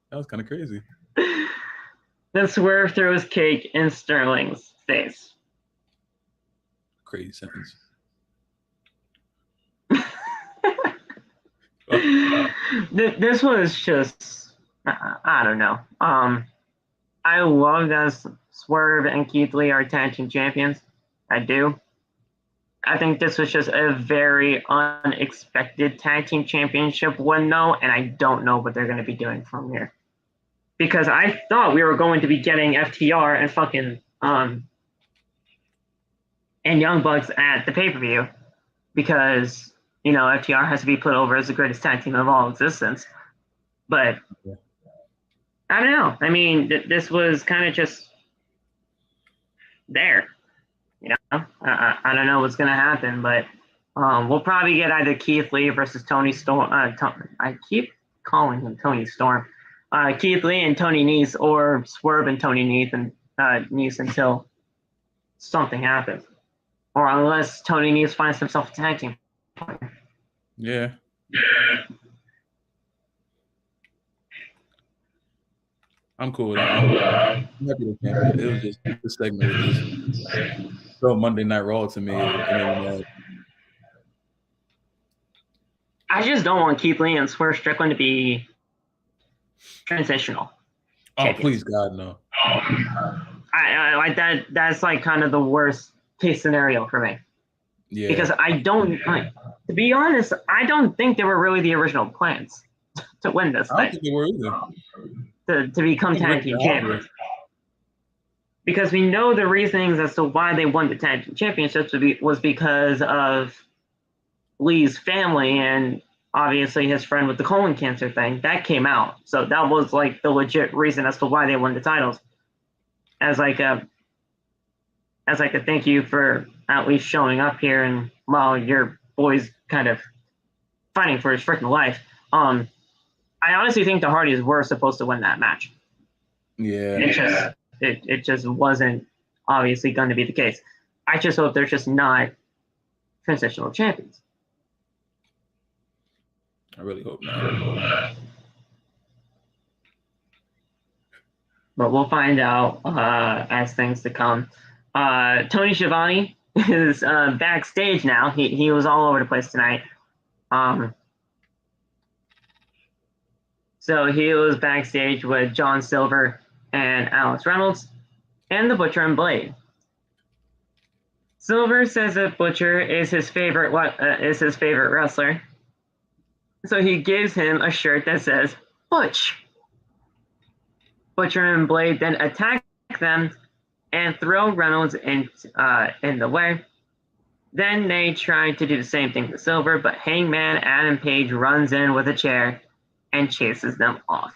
That was kind of crazy. Then Swerve throws cake in Sterling's face. Crazy sentence. This was just, I don't know. I love that Swerve and Keith Lee are tag team champions. I do. I think this was just a very unexpected tag team championship win, though, and I don't know what they're going to be doing from here. Because I thought we were going to be getting FTR and fucking and Young Bucks at the pay-per-view, because FTR has to be put over as the greatest tag team of all existence. But I don't know. I mean, this was kind of just there. I don't know what's gonna happen, but we'll probably get either Keith Lee versus Tony Storm. I keep calling him Tony Storm. Keith Lee and Tony Nese, or Swerve and Tony Nese until something happens, or unless Tony Nese finds himself a tag team partner. Yeah. I'm cool with that. I'm happy with that. It was just this segment was just so Monday Night Raw to me. I just don't want Keith Lee and Swerve Strickland to be transitional. Oh, please, God, no. I like that. That's like kind of the worst case scenario for me. Yeah. Because I don't, to be honest, I don't think they were really the original plans to win this thing. I don't think they were either. To become tag team champions. Because we know the reasonings as to why they won the tag team championships was because of Lee's family and obviously his friend with the colon cancer thing. That came out. So that was like the legit reason as to why they won the titles. As like a thank you for at least showing up here and while your boy's kind of fighting for his freaking life. I honestly think the Hardys were supposed to win that match. Yeah. It just wasn't obviously going to be the case. I just hope they're just not transitional champions. I really hope not. But we'll find out as things to come. Tony Schiavone is backstage now. He was all over the place tonight. So he was backstage with John Silver and Alex Reynolds and the Butcher and Blade. Silver says that Butcher is his favorite wrestler. So he gives him a shirt that says Butch. Butcher and Blade then attack them and throw Reynolds in the way. Then they try to do the same thing to Silver, but Hangman Adam Page runs in with a chair and chases them off.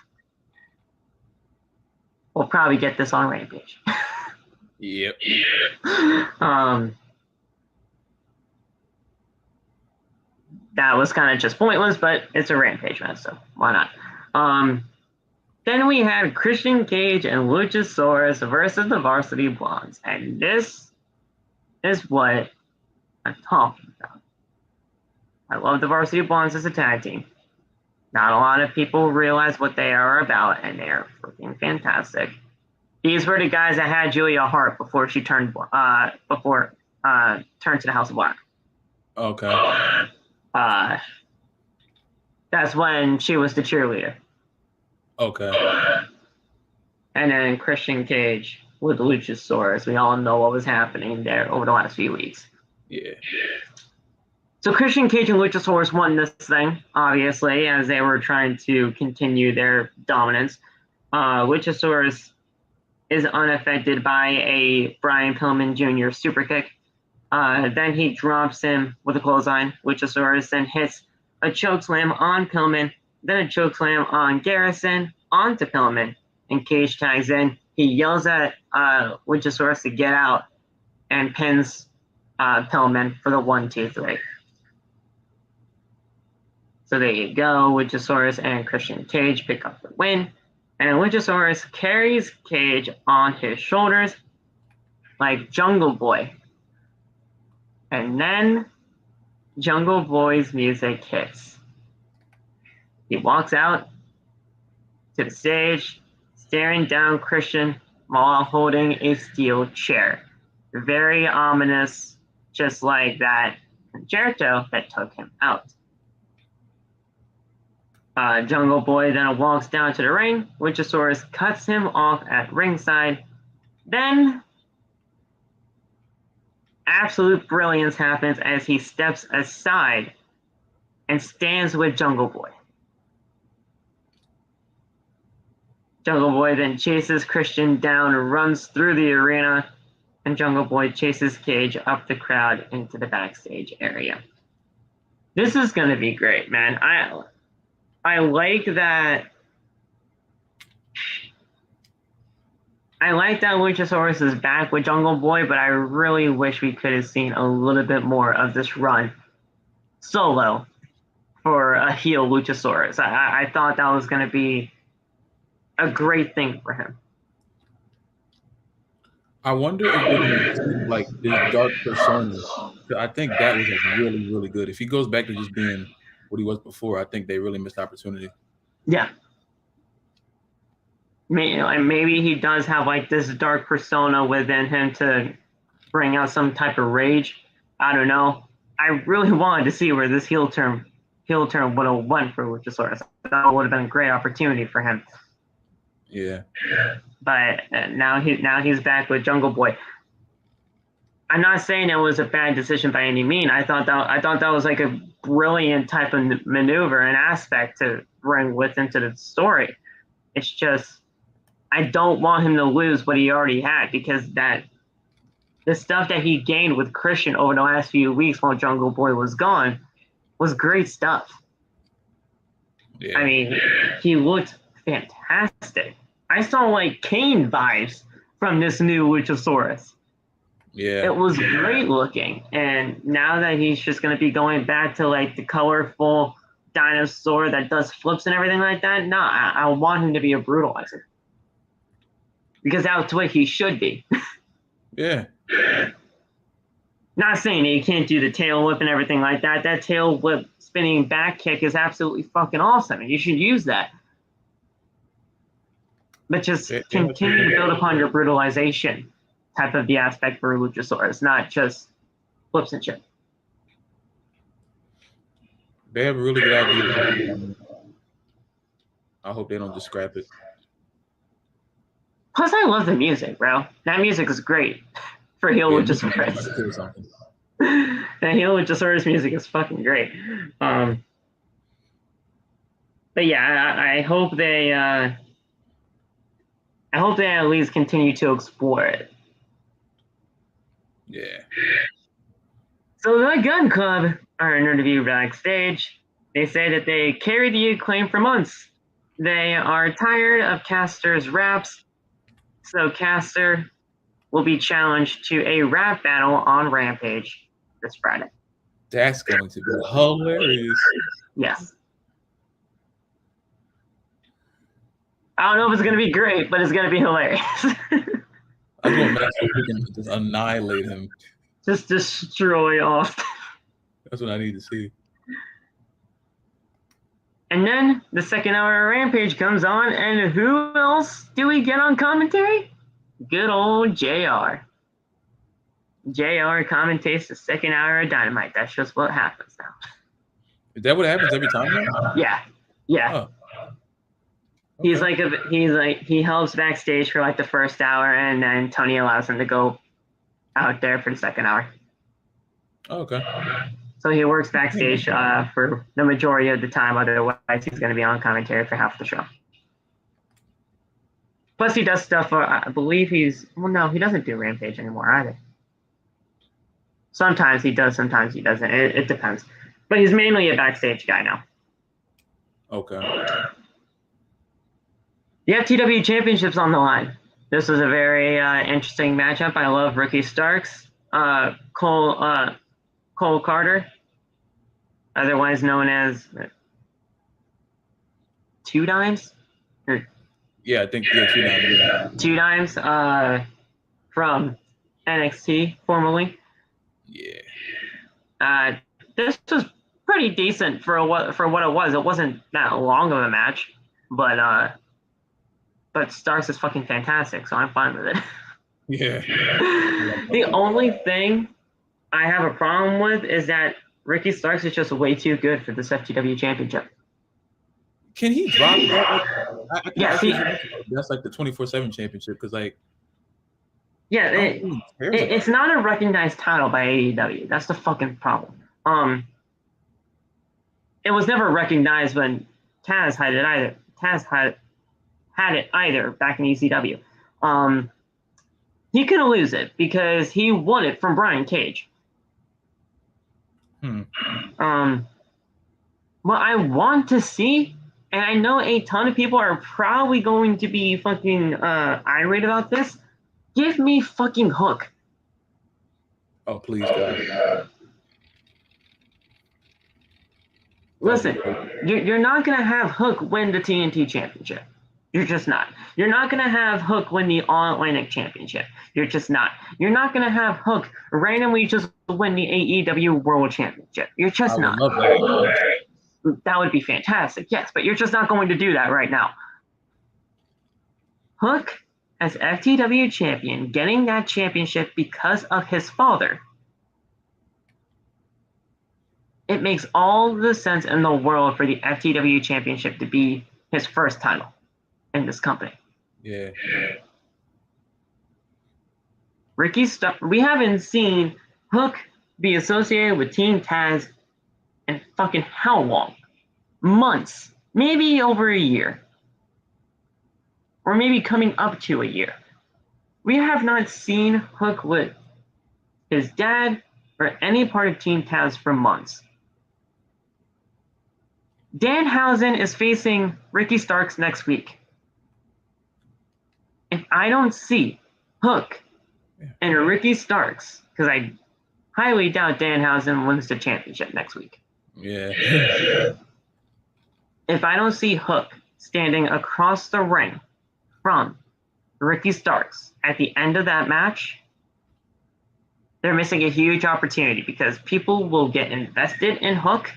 We'll probably get this on Rampage. Yep. That was kind of just pointless, but it's a Rampage match, so why not? Then we had Christian Cage and Luchasaurus versus the Varsity Blondes, and this is what I'm talking about. I love the Varsity Blondes as a tag team. Not a lot of people realize what they are about, and they are freaking fantastic. These were the guys that had Julia Hart before she turned to the House of Black. Okay. That's when she was the cheerleader. Okay. And then Christian Cage with Luchasaurus. We all know what was happening there over the last few weeks. Yeah. So Christian Cage and Luchasaurus won this thing, obviously, as they were trying to continue their dominance. Luchasaurus is unaffected by a Brian Pillman Jr. super kick. Then he drops him with a clothesline. Luchasaurus then hits a chokeslam on Pillman, then a chokeslam on Garrison, onto Pillman, and Cage tags in. He yells at Luchasaurus to get out and pins Pillman for the 1-2-3. So there you go. Luchasaurus and Christian Cage pick up the win. And Luchasaurus carries Cage on his shoulders like Jungle Boy. And then Jungle Boy's music hits. He walks out to the stage, staring down Christian while holding a steel chair. Very ominous, just like that Jericho that took him out. Jungle Boy then walks down to the ring. Luchasaurus cuts him off at ringside. Then absolute brilliance happens as he steps aside and stands with Jungle Boy. Jungle Boy then chases Christian down, runs through the arena, and Jungle Boy chases Cage up the crowd into the backstage area. This is going to be great, man. I like that. I like that Luchasaurus is back with Jungle Boy, but I really wish we could have seen a little bit more of this run solo for a heel Luchasaurus. I thought that was going to be a great thing for him. I wonder if they're going to keep like this dark persona. I think that was really, really good. If he goes back to just being what he was before, I think they really missed opportunity. Yeah. Maybe he does have like this dark persona within him to bring out some type of rage. I don't know. I really wanted to see where this heel turn would have went for Luchasaurus. That would have been a great opportunity for him. Yeah. But now he's back with Jungle Boy. I'm not saying it was a bad decision by any means. I thought that was like a brilliant type of maneuver and aspect to bring with into the story. It's just I don't want him to lose what he already had, because the stuff that he gained with Christian over the last few weeks while Jungle Boy was gone was great stuff. Yeah. I mean, he looked fantastic. I saw like Kane vibes from this new Luchasaurus. Yeah. It was great looking. And now that he's just going to be going back to like the colorful, dinosaur that does flips and everything like that. No, I want him to be a brutalizer. Because that's what he should be. Yeah. Not saying that you can't do the tail whip and everything like that. That tail whip spinning back kick is absolutely fucking awesome, and you should use that. But just continue to build upon your brutalization type of the aspect for Luchasaurus, not just flips and shit. They have a really good idea. I hope they don't just scrap it. Plus, I love the music, bro. That music is great for heel Luchasaurus. The heel Luchasaurus music is fucking great. But yeah, I hope they at least continue to explore it. Yeah. So the Gun Club are in an interview backstage. They say that they carried the Acclaim for months. They are tired of Caster's raps, so Caster will be challenged to a rap battle on Rampage this Friday. That's going to be hilarious. Yes. I don't know if it's going to be great, but it's going to be hilarious. I just want Master to just annihilate him. Just destroy Austin. That's what I need to see. And then the second hour of Rampage comes on, and who else do we get on commentary? Good old JR. JR commentates the second hour of Dynamite. That's just what happens now. Is that what happens every time now? Yeah. Oh. Okay. He helps backstage for like the first hour, and then Tony allows him to go out there for the second hour. Okay. So he works backstage for the majority of the time. Otherwise, he's going to be on commentary for half the show. Plus, he does stuff. I believe he doesn't do Rampage anymore either. Sometimes he does, sometimes he doesn't. It depends. But he's mainly a backstage guy now. Okay. The FTW Championship's on the line. This was a very interesting matchup. I love Ricky Starks, Cole Karter, otherwise known as Two Dimes. Yeah, I think 2 Dimes. Yeah. 2 Dimes from NXT formerly. Yeah. This was pretty decent for what it was. It wasn't that long of a match, but Starks is fucking fantastic, so I'm fine with it. Yeah. The only thing I have a problem with is that Ricky Starks is just way too good for this FTW Championship. Can he drop that? Yes, that's like the 24/7 championship because, like, yeah, it's not a recognized title by AEW. That's the fucking problem. It was never recognized when Taz had it either. Taz had it either back in ECW. He couldn't lose it because he won it from Brian Cage. What I want to see, and I know a ton of people are probably going to be fucking irate about this, give me fucking Hook. Oh, please, God. Listen, you're not going to have Hook win the TNT Championship. You're just not. You're not going to have Hook win the All-Atlantic Championship. You're just not. You're not going to have Hook randomly just win the AEW World Championship. You're just not. Love that. That would be fantastic, yes, but you're just not going to do that right now. Hook, as FTW champion, getting that championship because of his father, it makes all the sense in the world for the FTW championship to be his first title in this company. Yeah. We haven't seen Hook be associated with Team Taz in fucking how long? Months, maybe over a year, or maybe coming up to a year. We have not seen Hook with his dad or any part of Team Taz for months. Danhausen is facing Ricky Starks next week. If I don't see Hook and Ricky Starks, because I highly doubt Danhausen wins the championship next week. Yeah. if I don't see Hook standing across the ring from Ricky Starks at the end of that match, they're missing a huge opportunity because people will get invested in Hook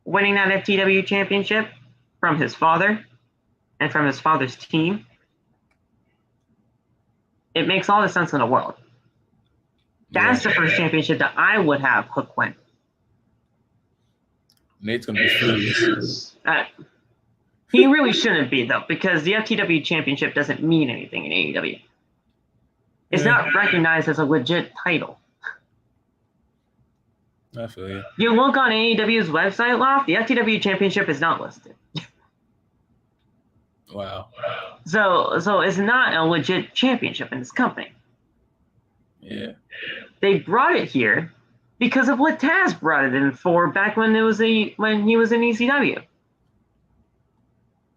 winning that FTW championship from his father and from his father's team. It makes all the sense in the world. That's the first championship that I would have Hook win. Nate's going to be furious. He really shouldn't be, though, because the FTW championship doesn't mean anything in AEW. It's not recognized as a legit title. I feel you. You look on AEW's website, Loft, the FTW championship is not listed. Wow. So it's not a legit championship in this company. Yeah. They brought it here because of what Taz brought it in for back when when he was in ECW.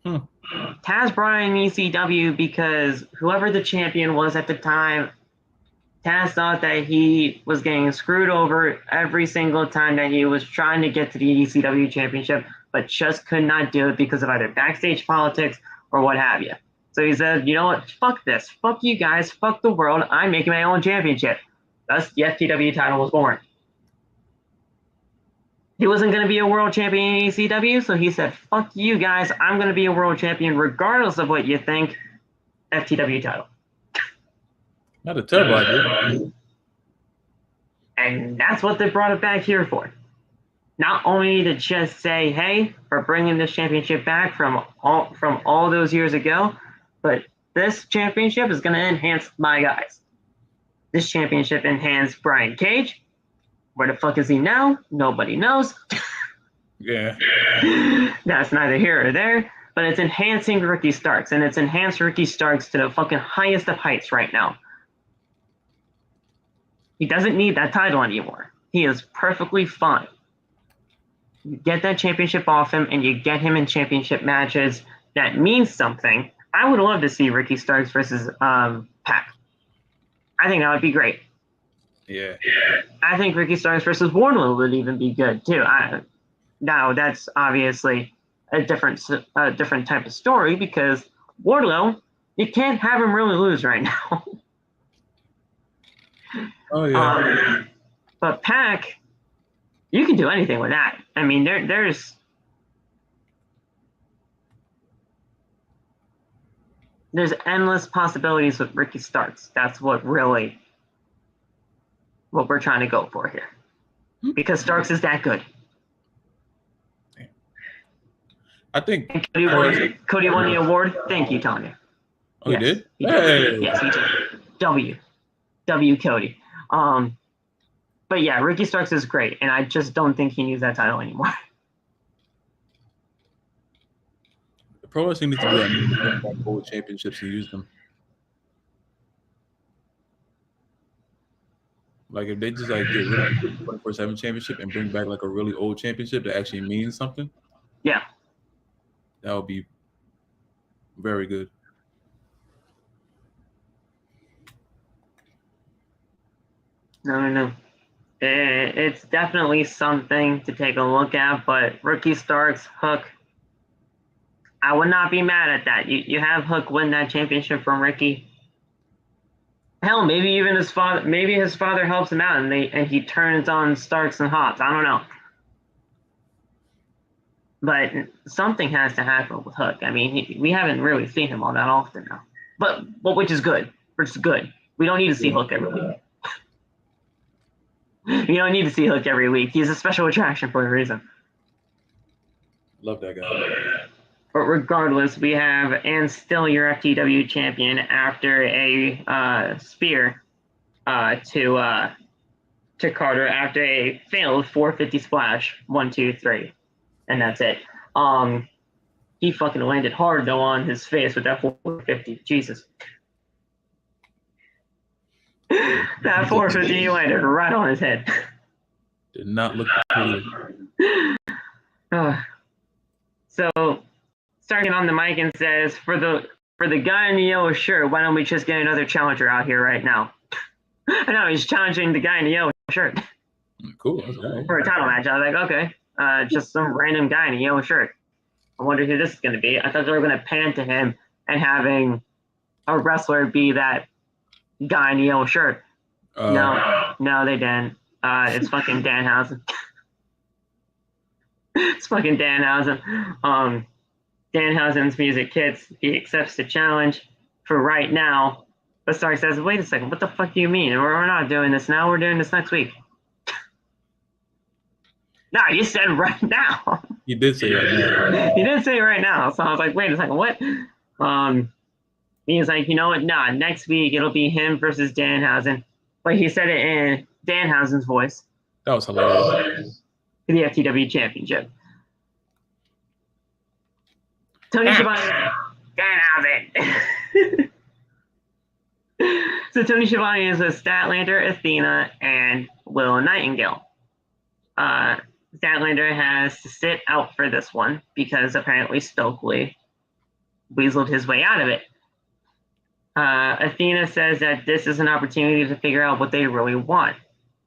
Taz brought in ECW because whoever the champion was at the time, Taz thought that he was getting screwed over every single time that he was trying to get to the ECW championship, but just could not do it because of either backstage politics or what have you. So he said, you know what, fuck this. Fuck you guys. Fuck the world. I'm making my own championship. Thus, the FTW title was born. He wasn't going to be a world champion in ECW, so he said, fuck you guys. I'm going to be a world champion regardless of what you think. FTW title. Not a terrible idea. And that's what they brought it back here for. Not only to just say, hey, we're bringing this championship back from all those years ago, but this championship is going to enhance my guys. This championship enhanced Brian Cage. Where the fuck is he now? Nobody knows. Yeah. That's neither here or there, but it's enhancing Ricky Starks, and it's enhanced Ricky Starks to the fucking highest of heights right now. He doesn't need that title anymore. He is perfectly fine. You get that championship off him, and you get him in championship matches. That means something. I would love to see Ricky Starks versus Pac. I think that would be great. Yeah. I think Ricky Starks versus Wardlow would even be good too. Now that's obviously a different type of story because Wardlow, you can't have him really lose right now. Oh yeah. But Pac, you can do anything with that. I mean, there's endless possibilities with Ricky Starks. That's what we're trying to go for here. Because Starks is that good. I think Cody won the award. Thank you, Tanya. Oh, yes, he did? Hey. Yes, he did. W Cody. But yeah, Ricky Starks is great, and I just don't think he needs that title anymore. The pro wrestling needs to be like old championships and use them. Like if they just like get rid of the 24/7 championship and bring back like a really old championship that actually means something. Yeah. That would be very good. No. It's definitely something to take a look at, but Ricky Starks, Hook, I would not be mad at that. You have Hook win that championship from Ricky. Hell, maybe even his father helps him out and he turns on Starks and Hobbs. I don't know. But something has to happen with Hook. I mean, we haven't really seen him all that often now. But which is good. We don't need to see Hook every week. You don't need to see Hook every week. He's a special attraction for a reason. Love that guy. But regardless, we have and still your FTW champion after a spear to Karter after a failed 450 splash 1, 2, 3, and that's it. He fucking landed hard though on his face with that 450. Jesus. That 450 landed right on his head. Did not look pretty. So, starting on the mic and says, for the guy in the yellow shirt, why don't we just get another challenger out here right now? I know he's challenging the guy in the yellow shirt. Cool. Okay. For a title match. I was like, okay, just some random guy in a yellow shirt. I wonder who this is going to be. I thought they were going to pan to him and having a wrestler be that guy in the yellow shirt. No, they didn't. It's fucking Danhausen. It's fucking Danhausen. Danhausen's music hits. He accepts the challenge for right now. But Stark says, wait a second, what the fuck do you mean? We're not doing this now. We're doing this next week. No, you said right now. You did say right now. You did say right now. So I was like, wait a second, what? He's like, you know what? Nah, next week it'll be him versus Danhausen. But he said it in Danhausen's voice. That was hilarious. For the FTW Championship. Tony Schiavone, Danhausen. So Tony Schiavone is with Statlander, Athena, and Willow Nightingale. Statlander has to sit out for this one because apparently Stokely weaseled his way out of it. Athena says that this is an opportunity to figure out what they really want.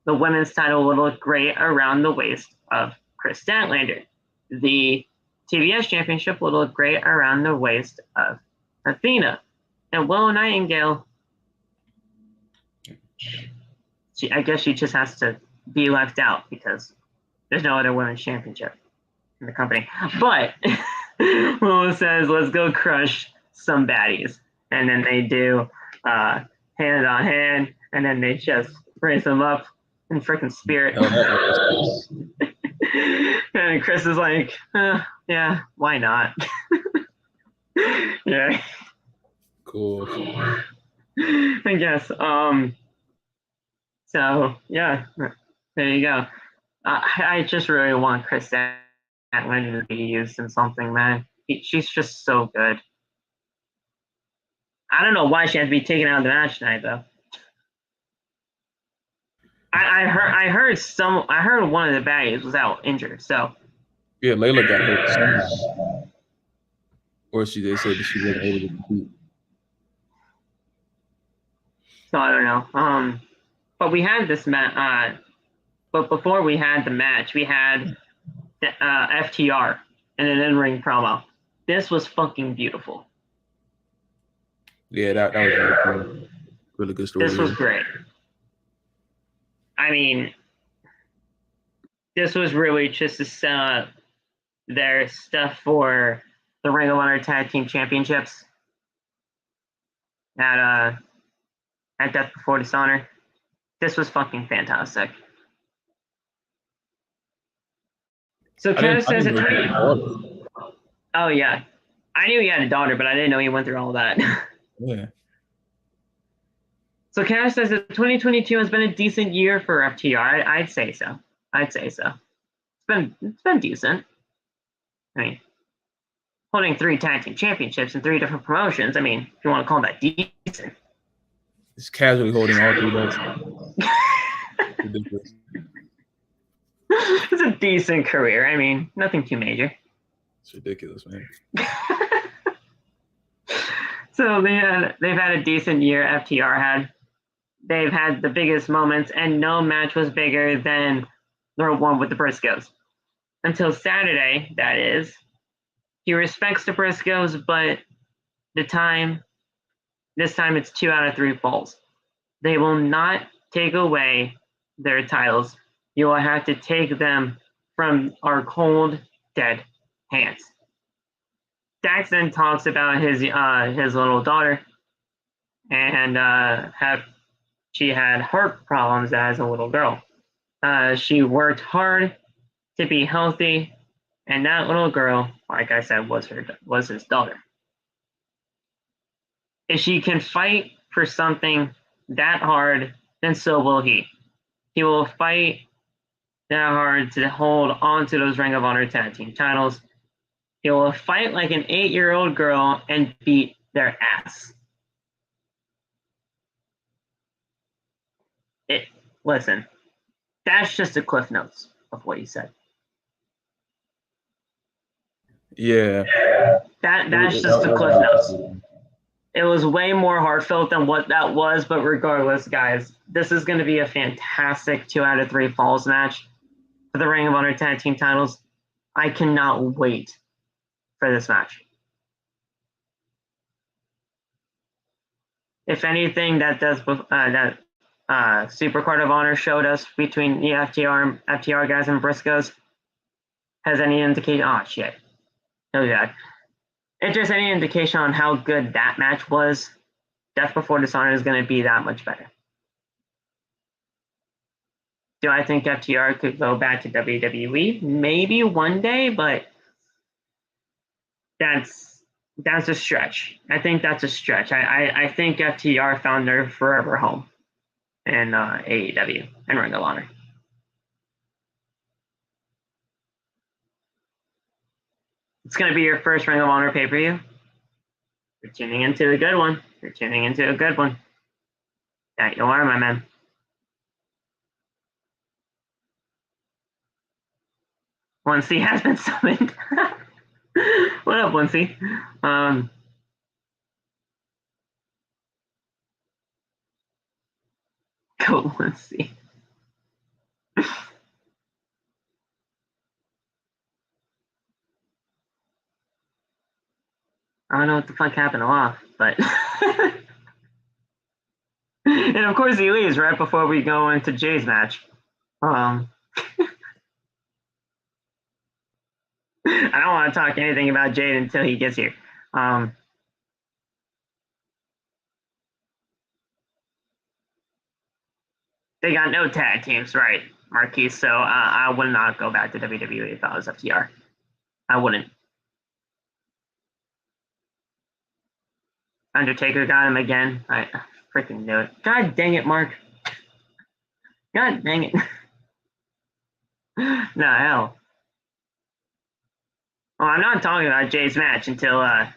The women's title will look great around the waist of Chris Statlander. The TBS championship will look great around the waist of Athena. And Willow Nightingale, I guess she just has to be left out because there's no other women's championship in the company. But Willow says, let's go crush some baddies. And then they do hand on hand, and then they just raise them up in freaking spirit. And Chris is like, yeah, why not? Yeah. Cool. I guess. So, yeah, there you go. I just really want Chris Statlander to be used in something, man. She's just so good. I don't know why she had to be taken out of the match tonight, though. I heard one of the baddies was out injured, so. Yeah, Layla got hurt somehow. Or they said that she wasn't able to compete. So I don't know. But we had this match. But before we had the match, we had the, FTR and an in-ring promo. This was fucking beautiful. Yeah, that was really cool. Really good story. This was great. I mean, this was really just to set up their stuff for the Ring of Honor Tag Team Championships at Death Before Dishonor. This was fucking fantastic. So Candace says it. Oh yeah, I knew he had a daughter, but I didn't know he went through all that. Yeah. So Candace says that 2022 has been a decent year for FTR. I'd say so. It's been decent. I mean, holding 3 tag team championships in 3 different promotions. I mean, if you want to call that decent. It's casually holding all 3 belts. Ridiculous. It's a decent career. I mean, nothing too major. It's ridiculous, man. So they've had a decent year. FTR had. They've had the biggest moments, and no match was bigger than their one with the Briscoes. Until Saturday, that is. He respects the Briscoes, but this time it's 2 out of 3 falls. They will not take away their titles. You will have to take them from our cold, dead hands. Dax then talks about his little daughter and she had heart problems as a little girl. She worked hard to be healthy, and that little girl, like I said, was his daughter. If she can fight for something that hard, then so will he. He will fight that hard to hold on to those Ring of Honor tag team titles. He will fight like an 8-year-old girl and beat their ass. Listen, that's just the cliff notes of what he said. Yeah. That's just the cliff notes. It was way more heartfelt than what that was, but regardless, guys, this is going to be a fantastic 2 out of 3 falls match for the Ring of Honor tag team titles. I cannot wait for this match. If anything, that Super Court of Honor showed us between the FTR guys and Briscoes has any indication. Oh shit! Oh god! If there's any indication on how good that match was, Death Before Dishonor is going to be that much better. Do I think FTR could go back to WWE? Maybe one day, but that's a stretch. I think that's a stretch. I think FTR found their forever home in AEW and Ring of Honor. It's going to be your first Ring of Honor pay-per-view. You're tuning into a good one. You're tuning into a good one. Yeah, you are, my man. Once has been summoned. What up, Lindsay? Go, Lindsay. I don't know what the fuck happened to Off, but and of course he leaves right before we go into Jay's match. I don't want to talk anything about Jade until he gets here. They got no tag teams, right, Marquise? So I would not go back to WWE if I was FTR. I wouldn't. Undertaker got him again. I freaking knew it. God dang it, Mark. God dang it. No, hell. Well, I'm not talking about Jay's match until I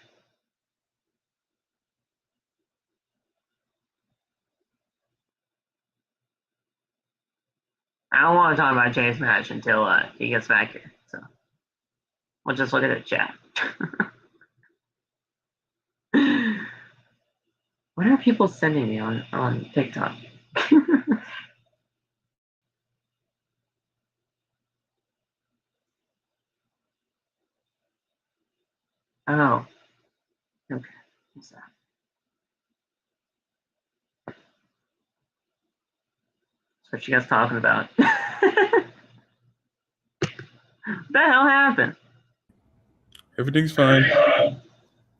don't want to talk about Jay's match until he gets back here. So we'll just look at the chat. What are people sending me on TikTok? Oh. Okay. What's that? That's what you guys talking about. What the hell happened? Everything's fine.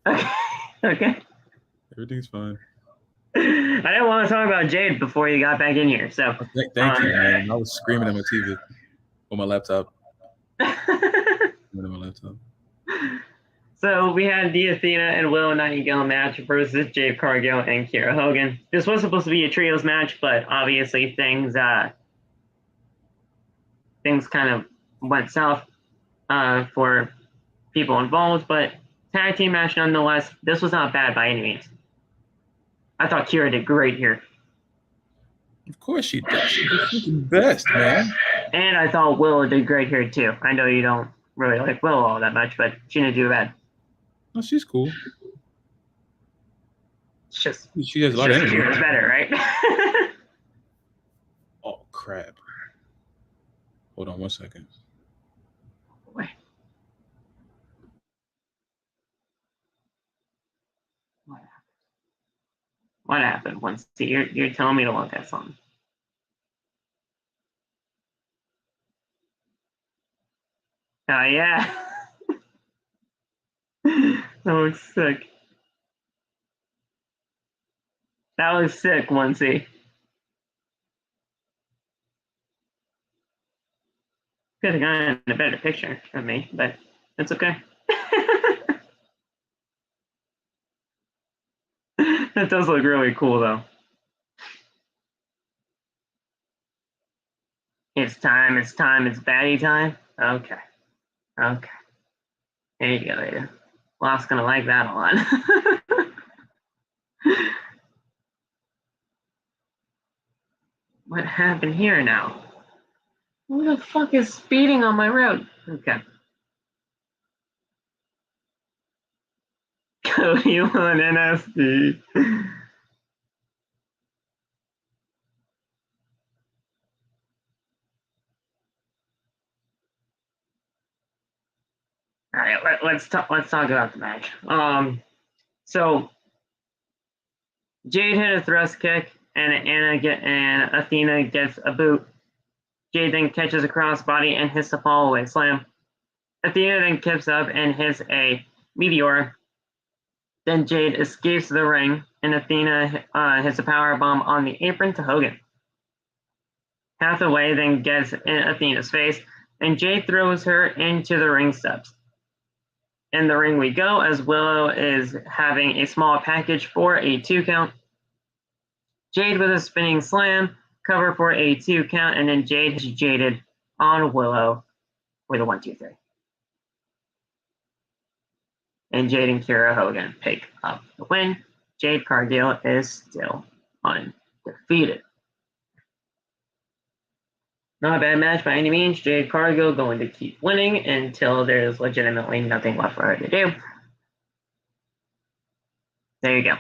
Okay. Okay. Everything's fine. I didn't want to talk about Jade before you got back in here, so. Thank you, man. I was screaming at my TV on my laptop. So we had the Athena and Willow Nightingale match versus Jade, Cargill, and Kiera Hogan. This was supposed to be a trios match, but obviously things kind of went south for people involved. But tag team match nonetheless. This was not bad by any means. I thought Kiera did great here. Of course she did. She's the best, man. And I thought Willow did great here too. I know you don't really like Willow all that much, but she didn't do bad. Oh, she's cool. It's just she has a lot of energy. Kiera's better, right? Oh crap! Hold on 1 second. Wait. What happened? Once you're telling me to look at something. Oh yeah. That looks sick. That looks sick, Onesie. Could have gotten a better picture of me, but it's okay. That does look really cool, though. It's time, it's baddie time. Okay. There you go, Ada. Loft's gonna like that a lot. What happened here now? Who the fuck is speeding on my road? Okay. Cody on NSD. All right, let's talk about the match. So Jade hit a thrust kick, and Athena gets a boot. Jade then catches a crossbody and hits the fallaway slam. Athena then kicks up and hits a meteor. Then Jade escapes the ring, and Athena hits a powerbomb on the apron to Hogan. Hathaway then gets in Athena's face, and Jade throws her into the ring steps. In the ring we go, as Willow is having a small package for a 2 count. Jade with a spinning slam, cover for a 2 count, and then Jade has jaded on Willow with a 1-2-3. And Jade and Kiera Hogan pick up the win. Jade Cargill is still undefeated. Not a bad match by any means. Jade Cargill going to keep winning until there's legitimately nothing left for her to do. There you go.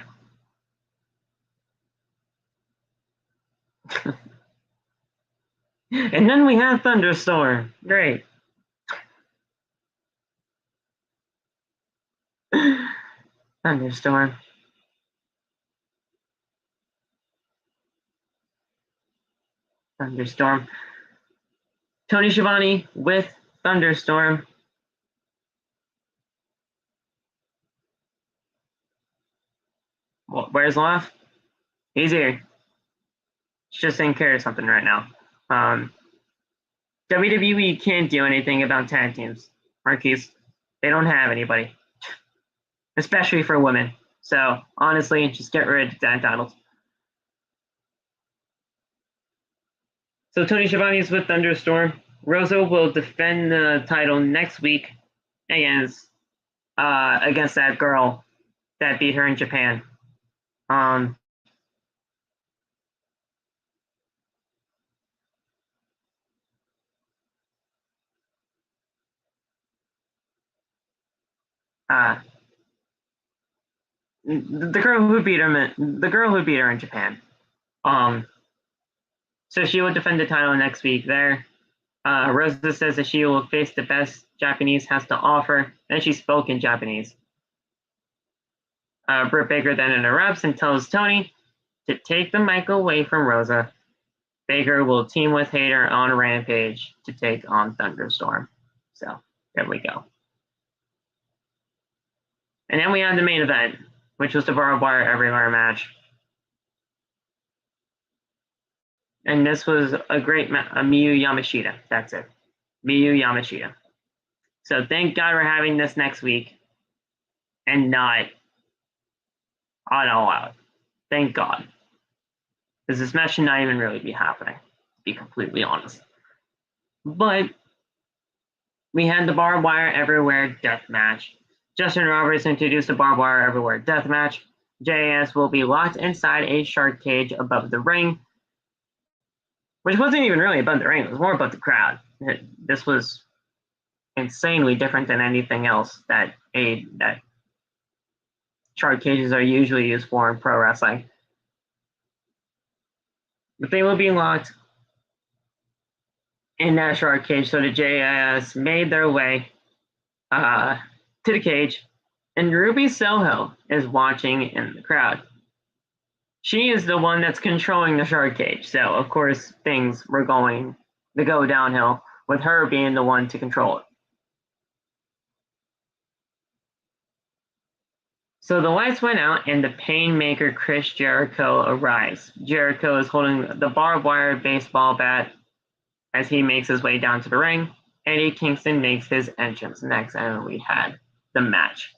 And then we have Thunderstorm. Great. Thunderstorm. Tony Schiavone with Thunderstorm. Well, where's Loft? He's here. He's just taking care of something right now. WWE can't do anything about tag teams, Marquise. They don't have anybody, especially for women. So honestly, just get rid of tag titles. So Tony Schiavone's with Thunderstorm. Rosa will defend the title next week against that girl that beat her in Japan. The girl who beat her in Japan. So she will defend the title next week there. Rosa says that she will face the best Japanese has to offer, and she spoke in Japanese. Britt Baker then interrupts and tells Tony to take the mic away from Rosa. Baker will team with Hayter on Rampage to take on Thunderstorm. So there we go. And then we have the main event, which was the Barbed Wire Everywhere match. And this was a great Miyu Yamashita. That's it. Miyu Yamashita. So thank God we're having this next week and not on All Out. Thank God. Because this match should not even really be happening, to be completely honest. But we had the Barbed Wire Everywhere death match. Justin Roberts introduced the Barbed Wire Everywhere death match. JAS will be locked inside a shark cage above the ring, which wasn't even really above the ring. It was more above the crowd. This was insanely different than anything else that shark cages are usually used for in pro wrestling. But they will be locked in that shark cage. So the JAS made their way to the cage, and Ruby Soho is watching in the crowd. She is the one that's controlling the shark cage. So, of course, things were going to go downhill with her being the one to control it. So the lights went out and the Painmaker Chris Jericho arrives. Jericho is holding the barbed wire baseball bat as he makes his way down to the ring. Eddie Kingston makes his entrance next, and we had the match.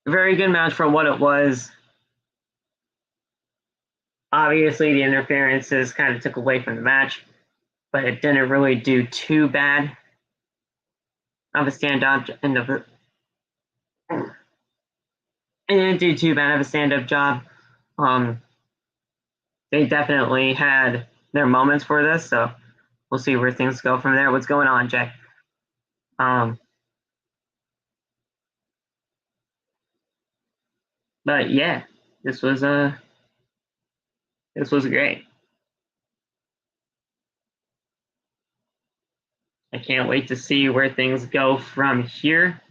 Very good match for what it was. Obviously, the interferences kind of took away from the match, but it didn't really do too bad of a stand-up job. They definitely had their moments for this, so we'll see where things go from there. What's going on, Jay? But yeah, this was great. I can't wait to see where things go from here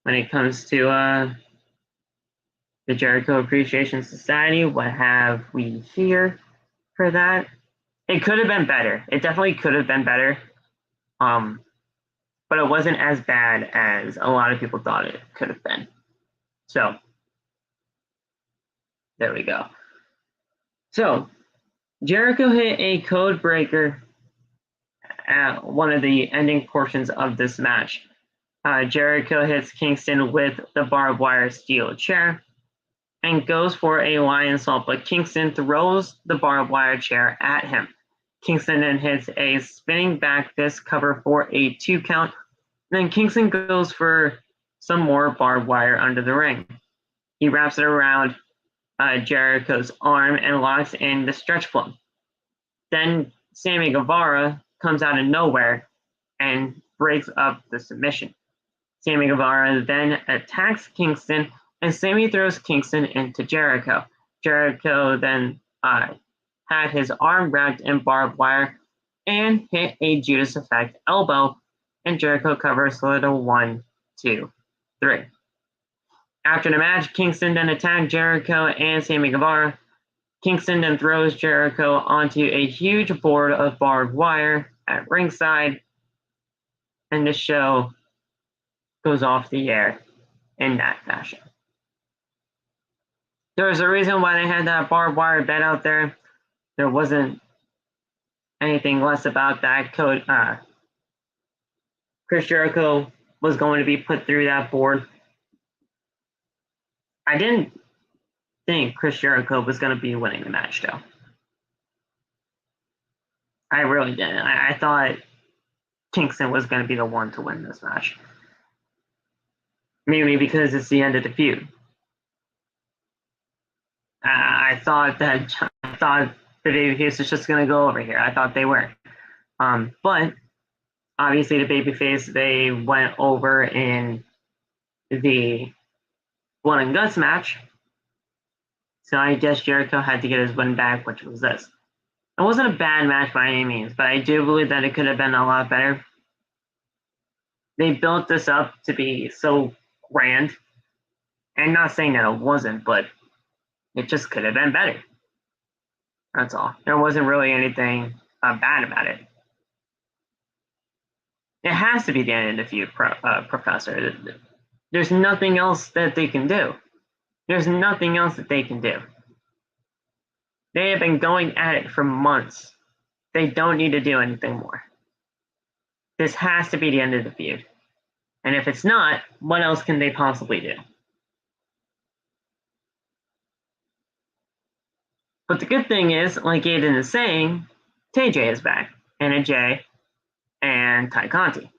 when it comes to the Jericho Appreciation Society. What have we here for that? It could have been better. It definitely could have been better. But it wasn't as bad as a lot of people thought it could have been. So, there we go. So, Jericho hit a code breaker at one of the ending portions of this match. Jericho hits Kingston with the barbed wire steel chair and goes for a lion salt, but Kingston throws the barbed wire chair at him. Kingston then hits a spinning back fist cover for a 2 count. Then Kingston goes for some more barbed wire under the ring. He wraps it around Jericho's arm and locks in the stretch plug. Then Sammy Guevara comes out of nowhere and breaks up the submission. Sammy Guevara then attacks Kingston, and Sammy throws Kingston into Jericho. Jericho then had his arm wrapped in barbed wire and hit a Judas Effect elbow, and Jericho covers for the 1, 2, 3. After the match, Kingston then attacked Jericho and Sammy Guevara. Kingston then throws Jericho onto a huge board of barbed wire at ringside, and the show goes off the air in that fashion. There was a reason why they had that barbed wire bed out there. There wasn't anything less about that code. Chris Jericho was going to be put through that board. I didn't think Chris Jericho was going to be winning the match, though. I really didn't. I thought Kingston was going to be the one to win this match. Maybe because it's the end of the feud. I thought the babyface was just going to go over here. I thought they were. But obviously the babyface, they went over in the Blood and Guts match. So I guess Jericho had to get his win back, which was this. It wasn't a bad match by any means, but I do believe that it could have been a lot better. They built this up to be so grand. And not saying that it wasn't, but it just could have been better. That's all. There wasn't really anything bad about it. It has to be the end of the feud, Professor. There's nothing else that they can do. There's nothing else that they can do. They have been going at it for months. They don't need to do anything more. This has to be the end of the feud. And if it's not, what else can they possibly do? But the good thing is, like Aiden is saying, TJ is back. Anna Jay and Ty Conti.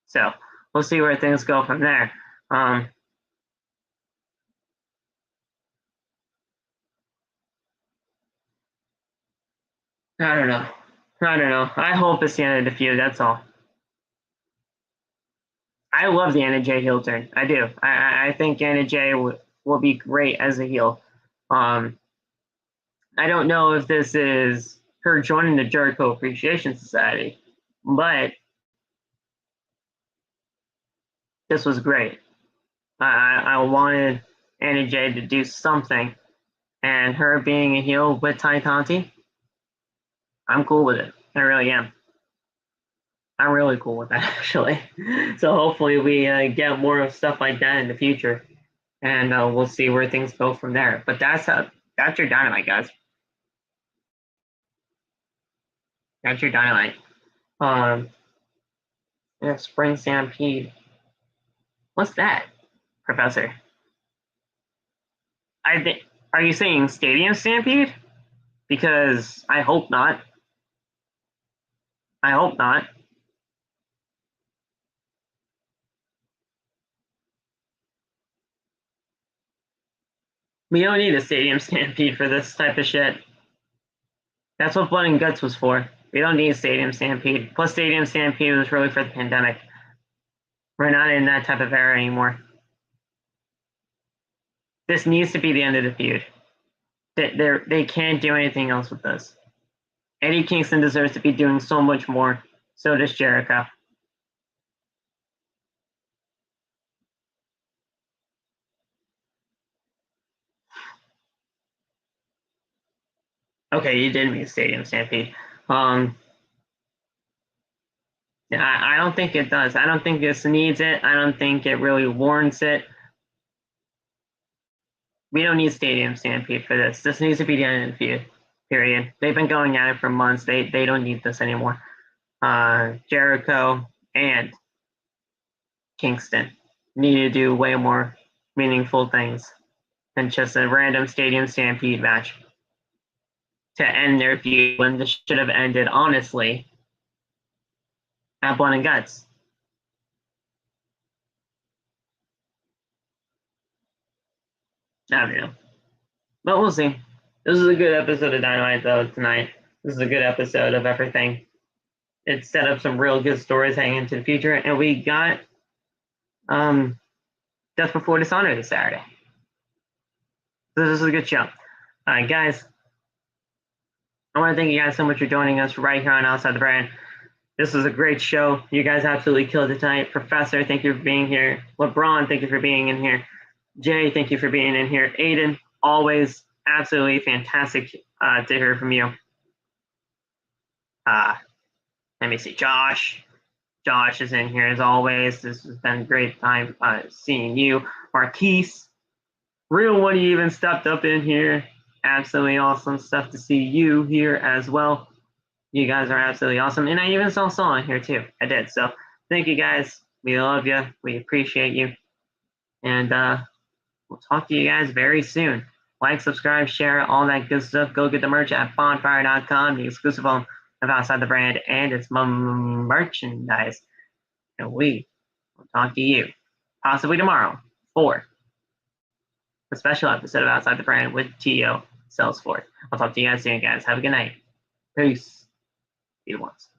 So we'll see where things go from there. I don't know. I hope it's the end of the feud, that's all. I love the Anna Jay heel turn. I do. I think Anna Jay will be great as a heel. I don't know if this is her joining the Jericho Appreciation Society, but this was great. I wanted Anna Jay to do something, and her being a heel with Ty Conti, I'm cool with it. I really am. I'm really cool with that, actually. So hopefully we get more of stuff like that in the future, and we'll see where things go from there. But that's your Dynamite, guys. That's your Dynamite. Spring Stampede. What's that, Professor? Are you saying Stadium Stampede? Because I hope not. I hope not. We don't need a Stadium Stampede for this type of shit. That's what Blood and Guts was for. We don't need a Stadium Stampede. Plus, Stadium Stampede was really for the pandemic. We're not in that type of era anymore. This needs to be the end of the feud. They can't do anything else with this. Eddie Kingston deserves to be doing so much more. So does Jericho. Okay, you did mean Stadium Stampede. I don't think it does. I don't think this needs it. I don't think it really warrants it. We don't need Stadium Stampede for this. This needs to be the end of the feud. Period. They've been going at it for months. They don't need this anymore. Jericho and Kingston need to do way more meaningful things than just a random Stadium Stampede match to end their feud when this should have ended, honestly, at Blood and Guts. I don't know. But we'll see. This is a good episode of Dynamite, though, tonight. This is a good episode of everything. It set up some real good stories hanging into the future, and we got Death Before Dishonor this Saturday. So this is a good show. All right, guys. I want to thank you guys so much for joining us right here on Outside the Brand. This was a great show. You guys absolutely killed it tonight. Professor, thank you for being here. LeBron, thank you for being in here. Jay, thank you for being in here. Aiden, always absolutely fantastic to hear from you. Let me see. Josh is in here as always. This has been a great time seeing you. Marquise, real one, you even stepped up in here. Absolutely awesome stuff to see you here as well. You guys are absolutely awesome. And I even saw Saul in here too. I did. So thank you guys. We love you. We appreciate you. And we'll talk to you guys very soon. Like, subscribe, share, all that good stuff. Go get the merch at bonfire.com, the exclusive home of Outside the Brand and its merchandise. And we will talk to you possibly tomorrow for a special episode of Outside the Brand with T.O. Salesforce. I'll talk to you guys soon, guys. Have a good night. Peace. Be the ones.